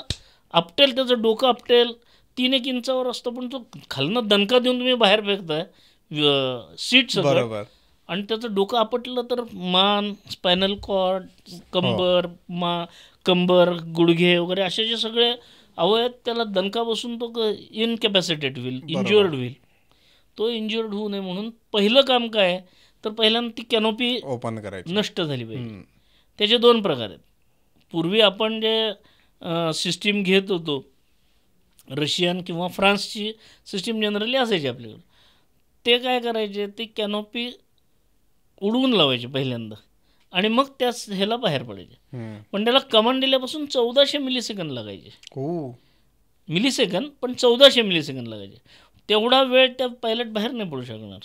आपटेल, त्याचं डोकं आपटेल, 3-1 इंचावर असतं, पण तो खालनं दणका देऊन तुम्ही बाहेर फेकताय सीट सगळं, आणि त्याचं डोकं आपटलं तर मान, स्पायनल कॉर्ड, कंबर, गुडघे वगैरे असे जे सगळे अवयव त्याला दणका बसून तो इनकॅपॅसिटेट होईल, इंज्युअर्ड होईल. तो इंज्युअर्ड होऊ नये म्हणून पहिलं काम काय तर पहिल्यांदा ती कॅनोपी ओपन करायची, नष्ट झाली पाहिजे. त्याचे 2 प्रकार आहेत. पूर्वी आपण जे सिस्टीम घेत होतो, रशियन किंवा फ्रान्सची सिस्टीम जनरली असायची आपल्याकडे, ते काय करायचे, ते कॅनोपी उडवून लावायचे पहिल्यांदा आणि मग त्याच ह्याला बाहेर पडायचे. पण त्याला कमांड दिल्यापासून 1400 मिलीसेकंद लागायचे. मिलीसेकंद पण 1400 मिलीसेकंद लागायचे. तेवढा वेळ त्या पायलट बाहेर नाही पडू शकणार,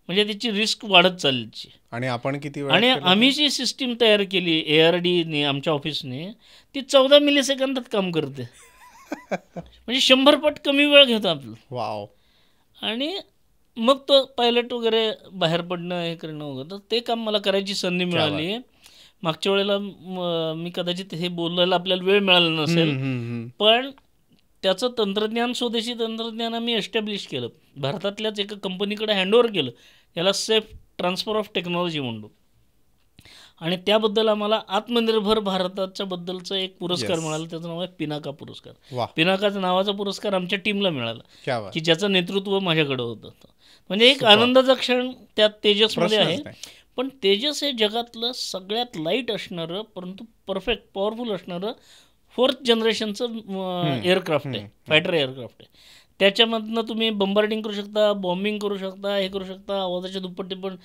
म्हणजे त्याची रिस्क वाढत चालली. आणि आपण किती वेळ, आणि आम्ही जी सिस्टीम तयार केली ARDने आमच्या ऑफिसने, ती 14 मिलीसेकंदात काम करते. म्हणजे 100 पट कमी वेळ घेतो आपलं. वाव. आणि मग तो पायलट वगैरे बाहेर पडणं हे करणं वगैरे, तर ते काम मला करायची संधी मिळाली. मागच्या वेळेला मी कदाचित हे बोलायला आपल्याला वेळ मिळाला नसेल, पण त्याचं तंत्रज्ञान, स्वदेशी तंत्रज्ञान आम्ही एस्टॅब्लिश केलं, भारतातल्याच एका कंपनीकडे हँडओव्हर केलं. याला सेफ ट्रान्सफर ऑफ टेक्नॉलॉजी म्हणतो. आणि त्याबद्दल आम्हाला आत्मनिर्भर भारताच्या बद्दलचा एक पुरस्कार Yes. मिळाला. त्याचं नाव आहे पिनाका पुरस्कार. वा, पिनाकाचा नावाचा पुरस्कार आमच्या टीमला मिळाला, क्या बात. की ज्याचं नेतृत्व माझ्याकडे होतं. म्हणजे एक Super. आनंदाचा क्षण त्यात तेजसमध्ये आहे. प्रश्नच नाही. पण तेजस हे जगातलं सगळ्यात लाईट असणारं परंतु परफेक्ट पॉवरफुल असणारं 4th जनरेशनचं एअरक्राफ्ट आहे, फायटर एअरक्राफ्ट आहे. त्याच्यामधनं तुम्ही बंबार्डिंग करू शकता, बॉम्बिंग करू शकता, हे करू शकता, आवाजाच्या दुप्पट टिप्पण.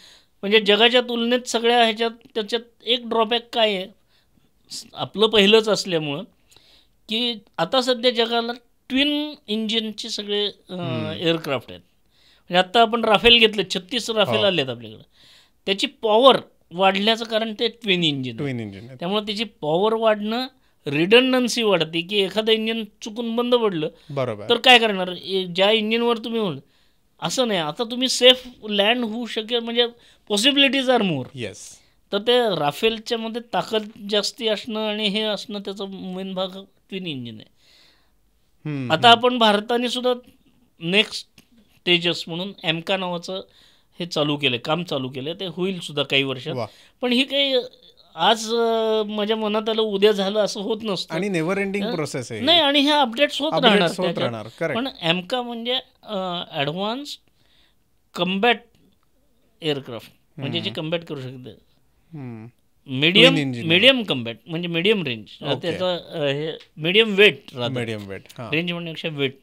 म्हणजे जगाच्या तुलनेत सगळ्या ह्याच्यात त्याच्यात एक ड्रॉबॅक काय आहे, आपलं पहिलंच असल्यामुळं, की आता सध्या जगाला ट्विन इंजिनचे सगळे एअरक्राफ्ट आहेत. म्हणजे आत्ता आपण राफेल घेतले, 36 राफेल आले आहेत आपल्याकडे. त्याची पॉवर वाढल्याचं कारण ते ट्विन इंजिन. Twin engine. त्यामुळे त्याची पॉवर वाढणं, रिडंडन्सी वाढते, की एखादं इंजिन चुकून बंद पडलं बरोबर. तर काय करणार. ज्या इंजिनवर तुम्ही होल असं नाही, आता तुम्ही सेफ लँड होऊ शकेल, म्हणजे पॉसिबिलिटीज आर मोर. येस. तर ते राफेलच्या मध्ये ताकद जास्ती असणं आणि हे असणं त्याचा मेन भाग ट्विन इंजिन आहे. आता आपण भारताने सुद्धा नेक्स्ट तेजस म्हणून एमका नावाचं हे चालू केलं, काम चालू केलं. ते होईल सुद्धा काही वर्षात. वा. पण ही काही आज माझ्या मनात आलं उद्या झालं असं होत नसतं. आणि नेव्हर एंडिंग प्रोसेस आहे. नाही, आणि ह्या अपडेट्स होत Updates होत राहणार. राहणार. Correct. पण एमका म्हणजे ॲडव्हान्स कम्बॅट एअरक्राफ्ट, म्हणजे जे कम्बॅट करू शकते. हम्म. मीडियम कम्बॅट म्हणजे मीडियम रेंज. त्याचा हे medium weight medium weight. Range म्हणण्यापेक्षा वेट,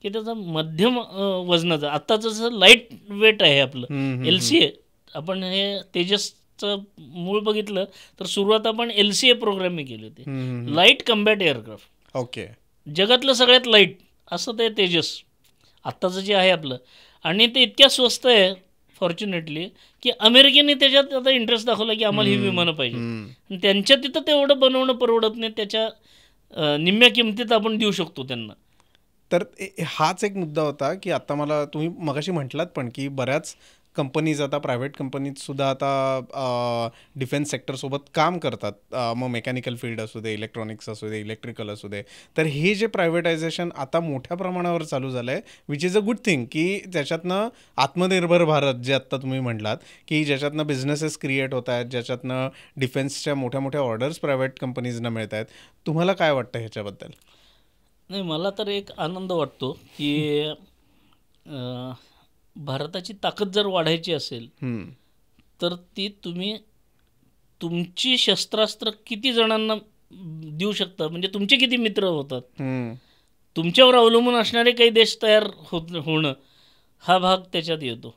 की त्याचा मध्यम वजनाचा. आत्ताचं जसं लाईट वेट आहे आपलं LCA. आपण हे तेजसचं मूळ बघितलं तर सुरुवात आपण LCA प्रोग्रामिंग केली होती, लाईट कम्बॅट एअरक्राफ्ट. ओके. जगातलं सगळ्यात लाईट असं ते तेजस आत्ताचं जे आहे आपलं. आणि ते इतक्या स्वस्त आहे फॉर्च्युनेटली, की अमेरिकेने त्याच्यात आता इंटरेस्ट दाखवला की आम्हाला ही विमानं पाहिजे. आणि त्यांच्या तिथं तेवढं बनवणं परवडत नाही, त्याच्या निम्म्या किमतीत आपण देऊ शकतो त्यांना. तर हाच एक मुद्दा होता, की आता मला तुम्ही मगाशी म्हटलात पण, की बऱ्याच कंपनीज आता प्रायव्हेट कंपनीज सुद्धा आता डिफेन्स सेक्टरसोबत काम करतात. मग मेकॅनिकल फील्ड असू दे, इलेक्ट्रॉनिक्स असू दे, इलेक्ट्रिकल असू दे. तर हे जे प्रायव्हेटायझेशन आता मोठ्या प्रमाणावर चालू झालं आहे, which is a good thing, की त्याच्यातनं आत्मनिर्भर भारत जे आत्ता तुम्ही म्हटलात, की ज्याच्यातनं बिझनेसेस क्रिएट होत आहेत, ज्याच्यातनं डिफेन्सच्या मोठ्या मोठ्या ऑर्डर्स प्रायव्हेट कंपनीजना मिळत आहेत. तुम्हाला काय वाटतं ह्याच्याबद्दल? नाही, मला तर एक आनंद वाटतो की भारताची ताकद जर वाढायची असेल तर ती तुम्ही तुमची शस्त्रास्त्र किती जणांना देऊ शकता, म्हणजे तुमचे किती मित्र होतात, तुमच्यावर अवलंबून असणारे काही देश तयार होणं हा भाग त्याच्यात येतो.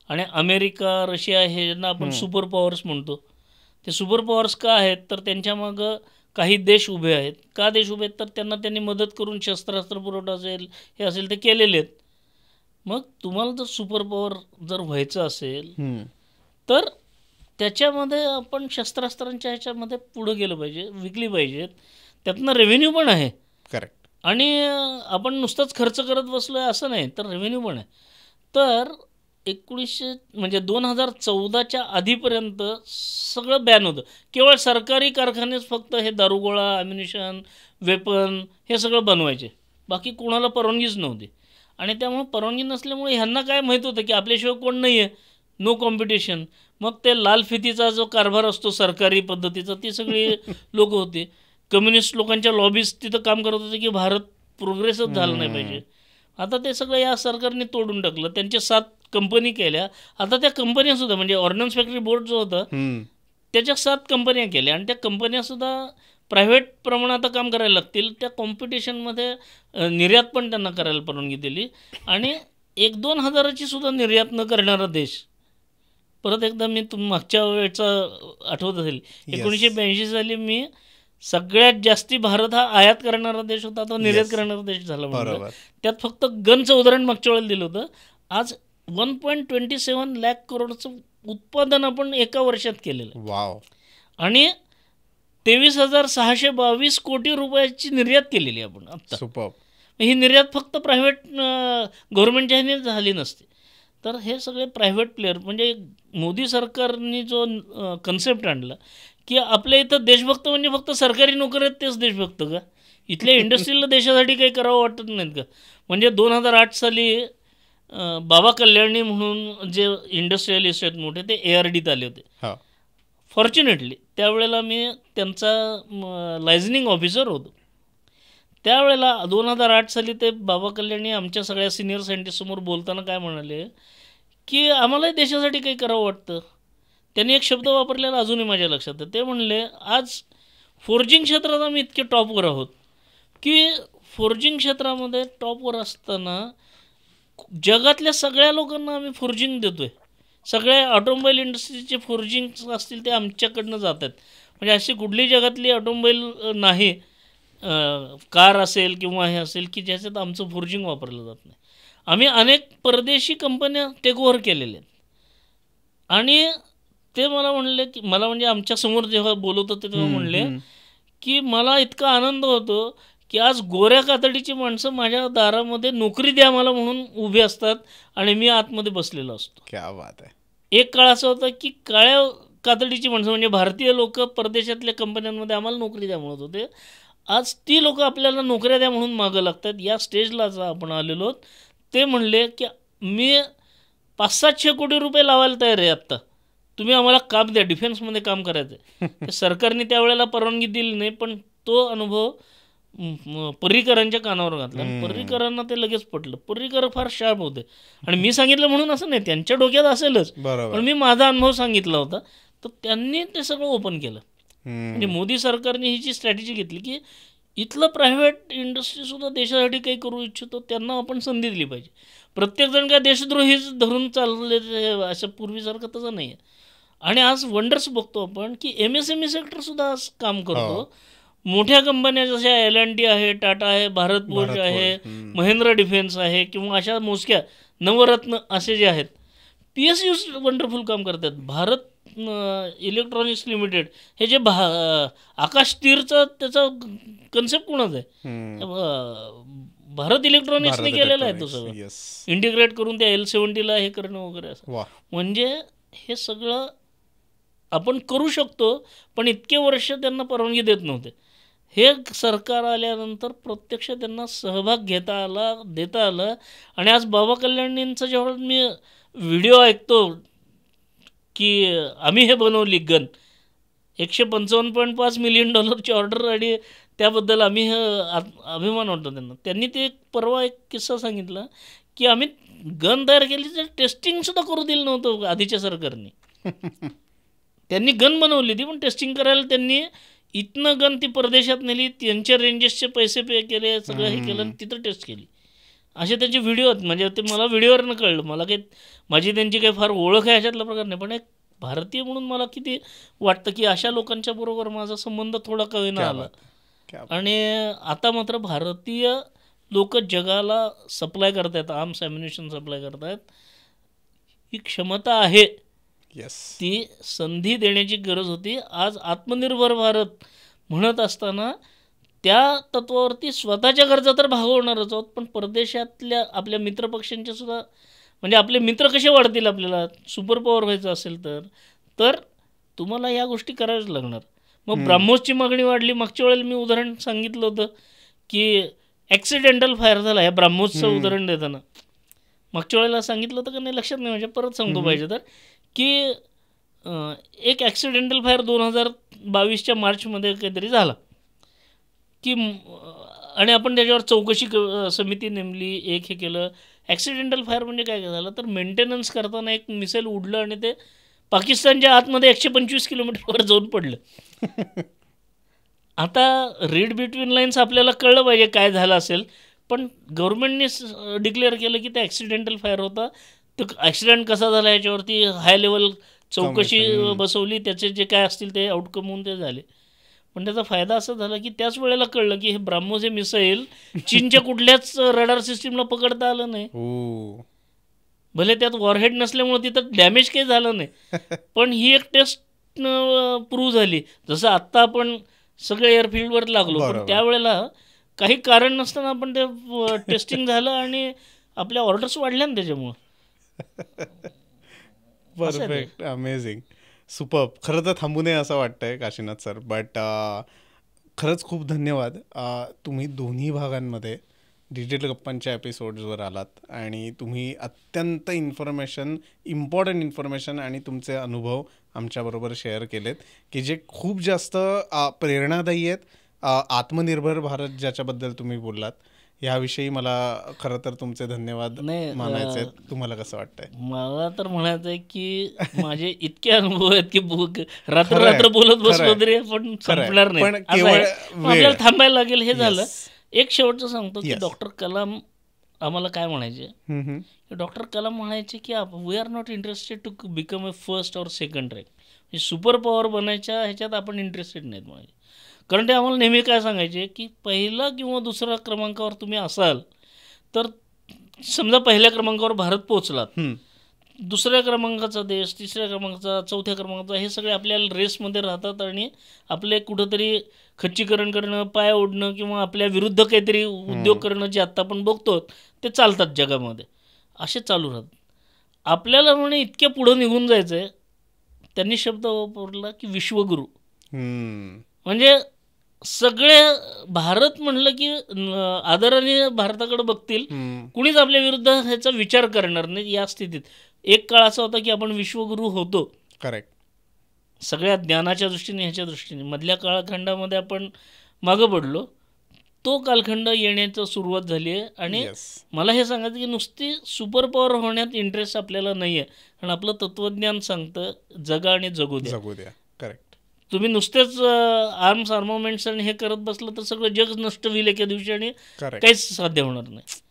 आणि अमेरिका, रशिया हे ज्यांना आपण सुपर पॉवर्स म्हणतो, ते सुपर पॉवर्स का आहेत तर त्यांच्यामागं काही देश उभे आहेत. का देश उभे आहेत तर त्यांनी मदत करून शस्त्रास्त्र पुरवठा असेल, हे असेल ते केलेले आहेत. मग तुम्हाला जर सुपर पॉवर जर व्हायचं असेल तर त्याच्यामध्ये आपण शस्त्रास्त्रांच्या ह्याच्यामध्ये पुढं गेलं पाहिजे, विकली पाहिजेत. त्यातनं रेव्हेन्यू पण आहे. करेक्ट. आणि आपण नुसतंच खर्च करत बसलो आहे असं नाही, तर रेव्हेन्यू पण आहे. तर 2014च्या आधीपर्यंत सगळं बॅन होतं. केवळ सरकारी कारखानेच फक्त हे दारुगोळा, ॲम्युनिशन, वेपन हे सगळं बनवायचे, बाकी कोणाला परवानगीच नव्हती. आणि त्यामुळे परवानगी नसल्यामुळे ह्यांना काय माहीत होतं की आपल्याशिवाय कोण नाही आहे, नो कॉम्पिटिशन. मग ते लाल फितीचा जो कारभार असतो सरकारी पद्धतीचा, ती सगळी लोक होती. कम्युनिस्ट लोकांच्या लॉबीज तिथं काम करत होते की भारत प्रोग्रेसच झालं नाही पाहिजे. आता ते सगळं या सरकारने तोडून टाकलं. त्यांच्या 7 कंपनी केल्या. आता त्या कंपन्यासुद्धा म्हणजे ऑर्डनन्स फॅक्टरी बोर्ड जो होता त्याच्या 7 कंपन्या केल्या. आणि त्या कंपन्यासुद्धा प्रायव्हेट प्रमाणात आता काम करायला लागतील. त्या कॉम्पिटिशनमध्ये निर्यात पण त्यांना करायला परवानगी दिली. आणि 1-2 हजाराची सुद्धा निर्यात न करणारा देश. परत एकदा मी मागच्या वेळचा आठवत असेल, 1982 साली मी सगळ्यात जास्ती भारत हा आयात करणारा देश होता, तो निर्यात करणारा देश झाला म्हणून. त्यात फक्त गनचं उदाहरण मागच्या वेळेला दिलं होतं. आज 1.27 लाख करोडचं उत्पादन आपण एका वर्षात केलेलं. वाव. आणि 23,622 कोटी रुपयाची निर्यात केलेली आपण आत्ता. सुपर. ही निर्यात फक्त प्रायव्हेट गव्हर्नमेंटच्या ह्याने झाली नसते. तर हे सगळे प्रायव्हेट प्लेयर, म्हणजे मोदी सरकारने जो कन्सेप्ट आणला की आपल्या इथं देशभक्त म्हणजे फक्त सरकारी नोकरी आहेत तेच देशभक्त का, इथल्या इंडस्ट्रीला देशासाठी काही करावं वाटत नाहीत का. म्हणजे 2008 साली बाबा कल्याणी म्हणून जे इंडस्ट्रियलिस्ट आहेत मोठे, ते ARDत आले होते. फॉर्च्युनेटली त्यावेळेला मी त्यांचा लायझनिंग ऑफिसर होतो. त्यावेळेला 2008 साली ते बाबा कल्याणी आमच्या सगळ्या सिनियर सायंटिस्टसमोर बोलताना काय म्हणाले की आम्हालाही देशासाठी काही करावं वाटतं. त्यांनी एक शब्द वापरलेला अजूनही माझ्या लक्षात आहे. ते म्हणले, आज फोर्जिंग क्षेत्रात आम्ही इतके टॉपवर आहोत की फोर्जिंग क्षेत्रामध्ये टॉपवर असताना जगातल्या सगळ्या लोकांना आम्ही फोर्जिंग देतो आहे. सगळ्या ऑटोमोबाईल इंडस्ट्रीचे फोर्जिंग असतील ते आमच्याकडनं जात आहेत. म्हणजे अशी कुठली जगातली ऑटोमोबाईल नाही, कार असेल किंवा हे असेल की ज्याच्यात आमचं फोर्जिंग वापरलं जात नाही. आम्ही अनेक परदेशी कंपन्या टेक ओव्हर केलेल्या आहेत. आणि ते मला म्हणले की मला म्हणजे आमच्यासमोर जेव्हा बोलत होते तेव्हा म्हणले की मला इतका आनंद होतो की आज गोऱ्या कातडीची माणसं माझ्या दारामध्ये नोकरी द्या मला म्हणून उभी असतात आणि मी आतमध्ये बसलेलो असतो. क्या बात आहे. एक काळ असा होता की काळ्या कातडीची माणसं म्हणजे भारतीय लोक परदेशातल्या कंपन्यांमध्ये आम्हाला नोकरी द्या म्हणत होते. आज ती लोक आपल्याला नोकऱ्या द्या म्हणून मागं लागतात. या स्टेजलाच आपण आलेलो आहोत. ते म्हणले की मी 500-700 कोटी रुपये लावायला तयार आहे आत्ता, तुम्ही आम्हाला काम द्या, डिफेन्समध्ये काम करायचं आहे. सरकारने त्यावेळेला परवानगी दिली नाही, पण तो अनुभव पर्रीकरांच्या कानावर घातला. पर्रीकरांना ते लगेच पटलं. पर्रीकर फार शार्प होते आणि मी सांगितलं म्हणून असं नाही, त्यांच्या डोक्यात असेलच, पण मी माझा अनुभव सांगितला होता तर त्यांनी ते सगळं ओपन केलं. म्हणजे मोदी सरकारने ही जी स्ट्रॅटेजी घेतली की इथलं प्रायव्हेट इंडस्ट्रीसुद्धा देशासाठी काही करू इच्छितो त्यांना आपण संधी दिली पाहिजे. प्रत्येकजण काय देशद्रोहीच धरून चालले असं पूर्वीसारखं तसं नाही आहे. आणि आज वंडर्स बघतो आपण की MSME सेक्टरसुद्धा आज काम करतो. मोठ्या कंपन्या जशा L&T आहे, टाटा आहे, भारत फोर्ज आहे, महिंद्रा डिफेन्स आहे किंवा अशा मोजक्या नवरत्न असे जे आहेत, PSUs वंडरफुल काम करतात. भारत इलेक्ट्रॉनिक्स लिमिटेड हे जे आकाश तीरचा त्याचा कन्सेप्ट कोणाचा आहे, भारत इलेक्ट्रॉनिक्सने केलेला आहे. तो सगळं इंटिग्रेट करून त्या L70ला हे करणं वगैरे असं. म्हणजे हे सगळं आपण करू शकतो, पण इतके वर्ष त्यांना परवानगी देत नव्हते. हे सरकार आल्यानंतर प्रत्यक्ष त्यांना सहभाग देता आला. आणि आज बाबा कल्याणींचा जेव्हा मी व्हिडिओ ऐकतो की आम्ही हे बनवली गन, $155.5 मिलियन ऑर्डर, आणि त्याबद्दल आम्ही अभिमान वाटतो त्यांना. त्यांनी ते परवा एक किस्सा सांगितला की आम्ही गन तयार केली तर टेस्टिंगसुद्धा करू दिलं नव्हतं आधीच्या सरकारने. त्यांनी गन बनवली ती, पण टेस्टिंग करायला त्यांनी इथनं गन ती परदेशात नेली, त्यांच्या रेंजेसचे पैसे पे केले, सगळं हे केलं आणि तिथं टेस्ट केली. असे त्यांचे व्हिडिओ आहेत. म्हणजे ते मला व्हिडिओवरनं कळलं. मला काही माझी त्यांची काही फार ओळख आहे अशातला प्रकार नाही, पण एक भारतीय म्हणून मला किती वाटतं की अशा लोकांच्या बरोबर माझा संबंध थोडा कमी ना आला. आणि आता मात्र भारतीय लोक जगाला सप्लाय करतायत, आर्म्स ॲम्युनिशन सप्लाय करतायत. ही क्षमता आहे, ती संधी देण्याची गरज होती. आज आत्मनिर्भर भारत म्हणत असताना त्या तत्वावरती स्वतःच्या गरजा तर भागवणारच आहोत, पण परदेशातल्या आपल्या मित्रपक्षांचे सुद्धा, म्हणजे आपले मित्र कसे वाढतील, आपल्याला सुपर पॉवर व्हायचं असेल तर तुम्हाला या गोष्टी कराव्याच लागणार. मग ब्राह्मोसची मागणी वाढली. मागच्या वेळेला मी उदाहरण सांगितलं होतं की ॲक्सिडेंटल फायर झाला, या ब्राह्मोसचं उदाहरण देताना मागच्या वेळेला सांगितलं होतं का नाही लक्षात नाही, म्हणजे परत सांगतो पाहिजे तर, की एक ॲक्सिडेंटल फायर 2022च्या मार्चमध्ये काहीतरी झाला की, आणि आपण त्याच्यावर चौकशी समिती नेमली, एक हे केलं. ॲक्सिडेंटल फायर म्हणजे काय झालं तर मेंटेनन्स करताना एक मिसाईल उडलं आणि ते पाकिस्तानच्या आतमध्ये 125 किलोमीटरवर जाऊन पडलं. आता रीड बिटवीन लाईन्स आपल्याला कळलं पाहिजे काय झालं असेल, पण गव्हर्नमेंटने डिक्लेअर केलं की ते ॲक्सिडेंटल फायर होता. तो ॲक्सिडेंट कसा झाला याच्यावरती हाय लेवल चौकशी बसवली, त्याचे जे काय असतील ते आउटकम होऊन ते झाले. पण त्याचा फायदा असा झाला की त्याच वेळेला कळलं की हे ब्राह्मोस हे मिसाईल चीनच्या कुठल्याच रडार सिस्टीमला पकडता आलं नाही. भले त्यात वॉरहेड नसल्यामुळे तिथं डॅमेज काही झालं नाही, पण ही एक टेस्ट प्रूव्ह झाली. जसं आत्ता आपण सगळे एअरफील्डवर लागलो, पण त्यावेळेला काही कारण नसताना आपण ते टेस्टिंग झालं आणि आपल्या ऑर्डर्स वाढल्या ना त्याच्यामुळं. Perfect, amazing, superb. खरं तर थांबू नये असं वाटतंय काशीनाथ सर, बट खरंच खूप धन्यवाद. तुम्ही दोन्ही भागांमध्ये डिजिटल गप्पांच्या एपिसोड्सवर आलात आणि तुम्ही अत्यंत इम्पॉर्टंट इन्फॉर्मेशन आणि तुमचे अनुभव आमच्याबरोबर शेअर केलेत की जे खूप जास्त प्रेरणादायी आहेत. आत्मनिर्भर भारत ज्याच्याबद्दल तुम्ही बोललात ह्याविषयी मला खरं तर तुमचे धन्यवाद नाही, मानायचे आहेत. तुम्हाला कसं वाटतंय? मला तर म्हणायचं आहे की माझे इतके अनुभव आहेत की रात्र खरंय, रात्र बोलत बसलो खरंय, तरी पण खरंय. संपणार नाही. पण असं केवळ आहे. मग आपल्याला वेळ. थांबायला लागेल. हे झालं. Yes. एक शेवटचं सांगतो की Yes. डॉक्टर कलाम आम्हाला काय म्हणायचे. हम्म. डॉक्टर कलाम म्हणायचे की we are not interested to become a first or second rank. म्हणजे सुपर पॉवर बनायच्या ह्याच्यात आपण इंटरेस्टेड नाहीत म्हणायचे. कारण ते आम्हाला नेहमी काय सांगायचे की पहिला किंवा दुसऱ्या क्रमांकावर तुम्ही असाल तर समजा पहिल्या क्रमांकावर भारत पोहोचलात, दुसऱ्या क्रमांकाचा देश, तिसऱ्या क्रमांकाचा, चौथ्या क्रमांकाचा, हे सगळे आपल्या रेसमध्ये राहतात आणि आपले कुठंतरी खच्चीकरण करणं, पाय ओढणं किंवा आपल्या विरुद्ध काहीतरी उद्योग करणं जे आत्ता आपण बघतो ते चालतात जगामध्ये. असे चालू राहतात. आपल्याला म्हणे इतक्या पुढं निघून जायचं आहे. त्यांनी शब्द वापरला की विश्वगुरू. म्हणजे सगळे भारत म्हणलं की आदराने भारताकडे बघतील, कुणीच आपल्या विरुद्ध ह्याचा विचार करणार नाही. या स्थितीत एक काळ असा होता की आपण विश्वगुरू होतो. करेक्ट. सगळ्या ज्ञानाच्या दृष्टीने, ह्याच्या दृष्टीने. मधल्या कालखंडामध्ये आपण मागं पडलो. तो कालखंड येण्याचं सुरुवात झाली आहे. आणि मला हे सांगायचं की नुसती सुपर पॉवर होण्यात इंटरेस्ट आपल्याला नाही आहे. कारण आपलं तत्त्वज्ञान सांगतं जगा आणि जगू द्या. करेक्ट. तुम्ही नुसतेच आर्ममेंट्स आणि हे करत बसलं तर सगळं जग नष्ट होईल एका दिवशी आणि काहीच साध्य होणार नाही.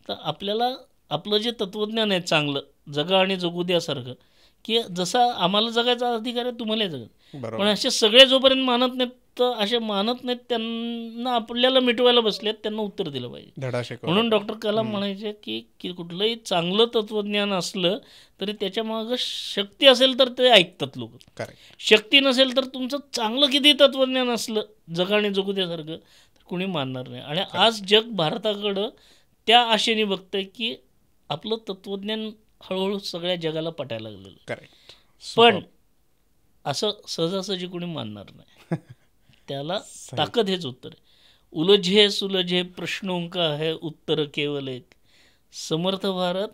तर आपल्याला आपलं जे तत्त्वज्ञान आहे चांगलं, जगा आणि जगू द्यासारखं, की जसा आम्हाला जगायचा अधिकार आहे तुम्हालाही जगा. पण असे सगळे जोपर्यंत मानत नाहीत, तर असे मानत नाहीत त्यांना आपल्याला मिटवायला बसलेत, त्यांना उत्तर दिलं पाहिजे. म्हणून डॉक्टर कलाम म्हणायचे की कुठलंही चांगलं तत्त्वज्ञान असलं तरी त्याच्या मागं शक्ती असेल तर ते ऐकतात लोक. शक्ती नसेल तर तुमचं चांगलं किती तत्त्वज्ञान असलं जगा आणि जगू द्यासारखं तर कुणी मानणार नाही. आणि आज जग भारताकडं त्या आशेने बघतंय की आपलं तत्त्वज्ञान हळूहळू सगळ्या जगाला पटायला लागलेलं. पण असं सहजासहजी कोणी मानणार नाही. त्याला ताकद हेच उत्तर आहे. उलझे सुलझे प्रश्नों का है उत्तर केवल एक. समर्थ भारत,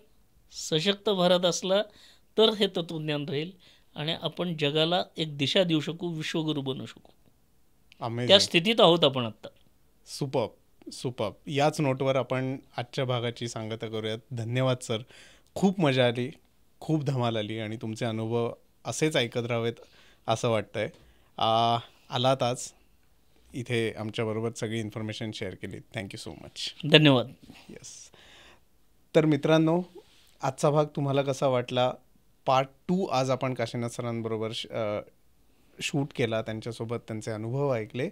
सशक्त भारत असला तर हे तत्त्वज्ञान राहील आणि आपण जगाला एक दिशा देऊ शकू, विश्वगुरू बनू शकू. त्या स्थितीत आहोत आपण आत्ता. सुपर्ब. याच नोटवर आपण आजच्या भागाची सांगता करूयात. धन्यवाद सर. खूप मजा आली, खूप धमाल आली आणि तुमचे अनुभव असेच ऐकत राहावेत असं वाटतंय. आलात आज इथे आमच्याबरोबर सगळी इन्फॉर्मेशन शेअर केली. Thank you so much. धन्यवाद. येस. तर मित्रांनो, आजचा भाग तुम्हाला कसा वाटला? पार्ट 2 आज आपण काशीनाथ सरांबरोबर शूट केला, त्यांच्यासोबत त्यांचे अनुभव ऐकले.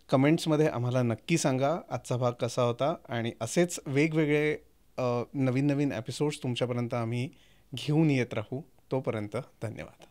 कमेंट्समध्ये आम्हाला नक्की सांगा आजचा भाग कसा होता. आणि असेच वेगवेगळे नवीन एपिसोड्स तुमच्यापर्यंत आम्ही घेऊन येत राहू. तोपर्यंत धन्यवाद.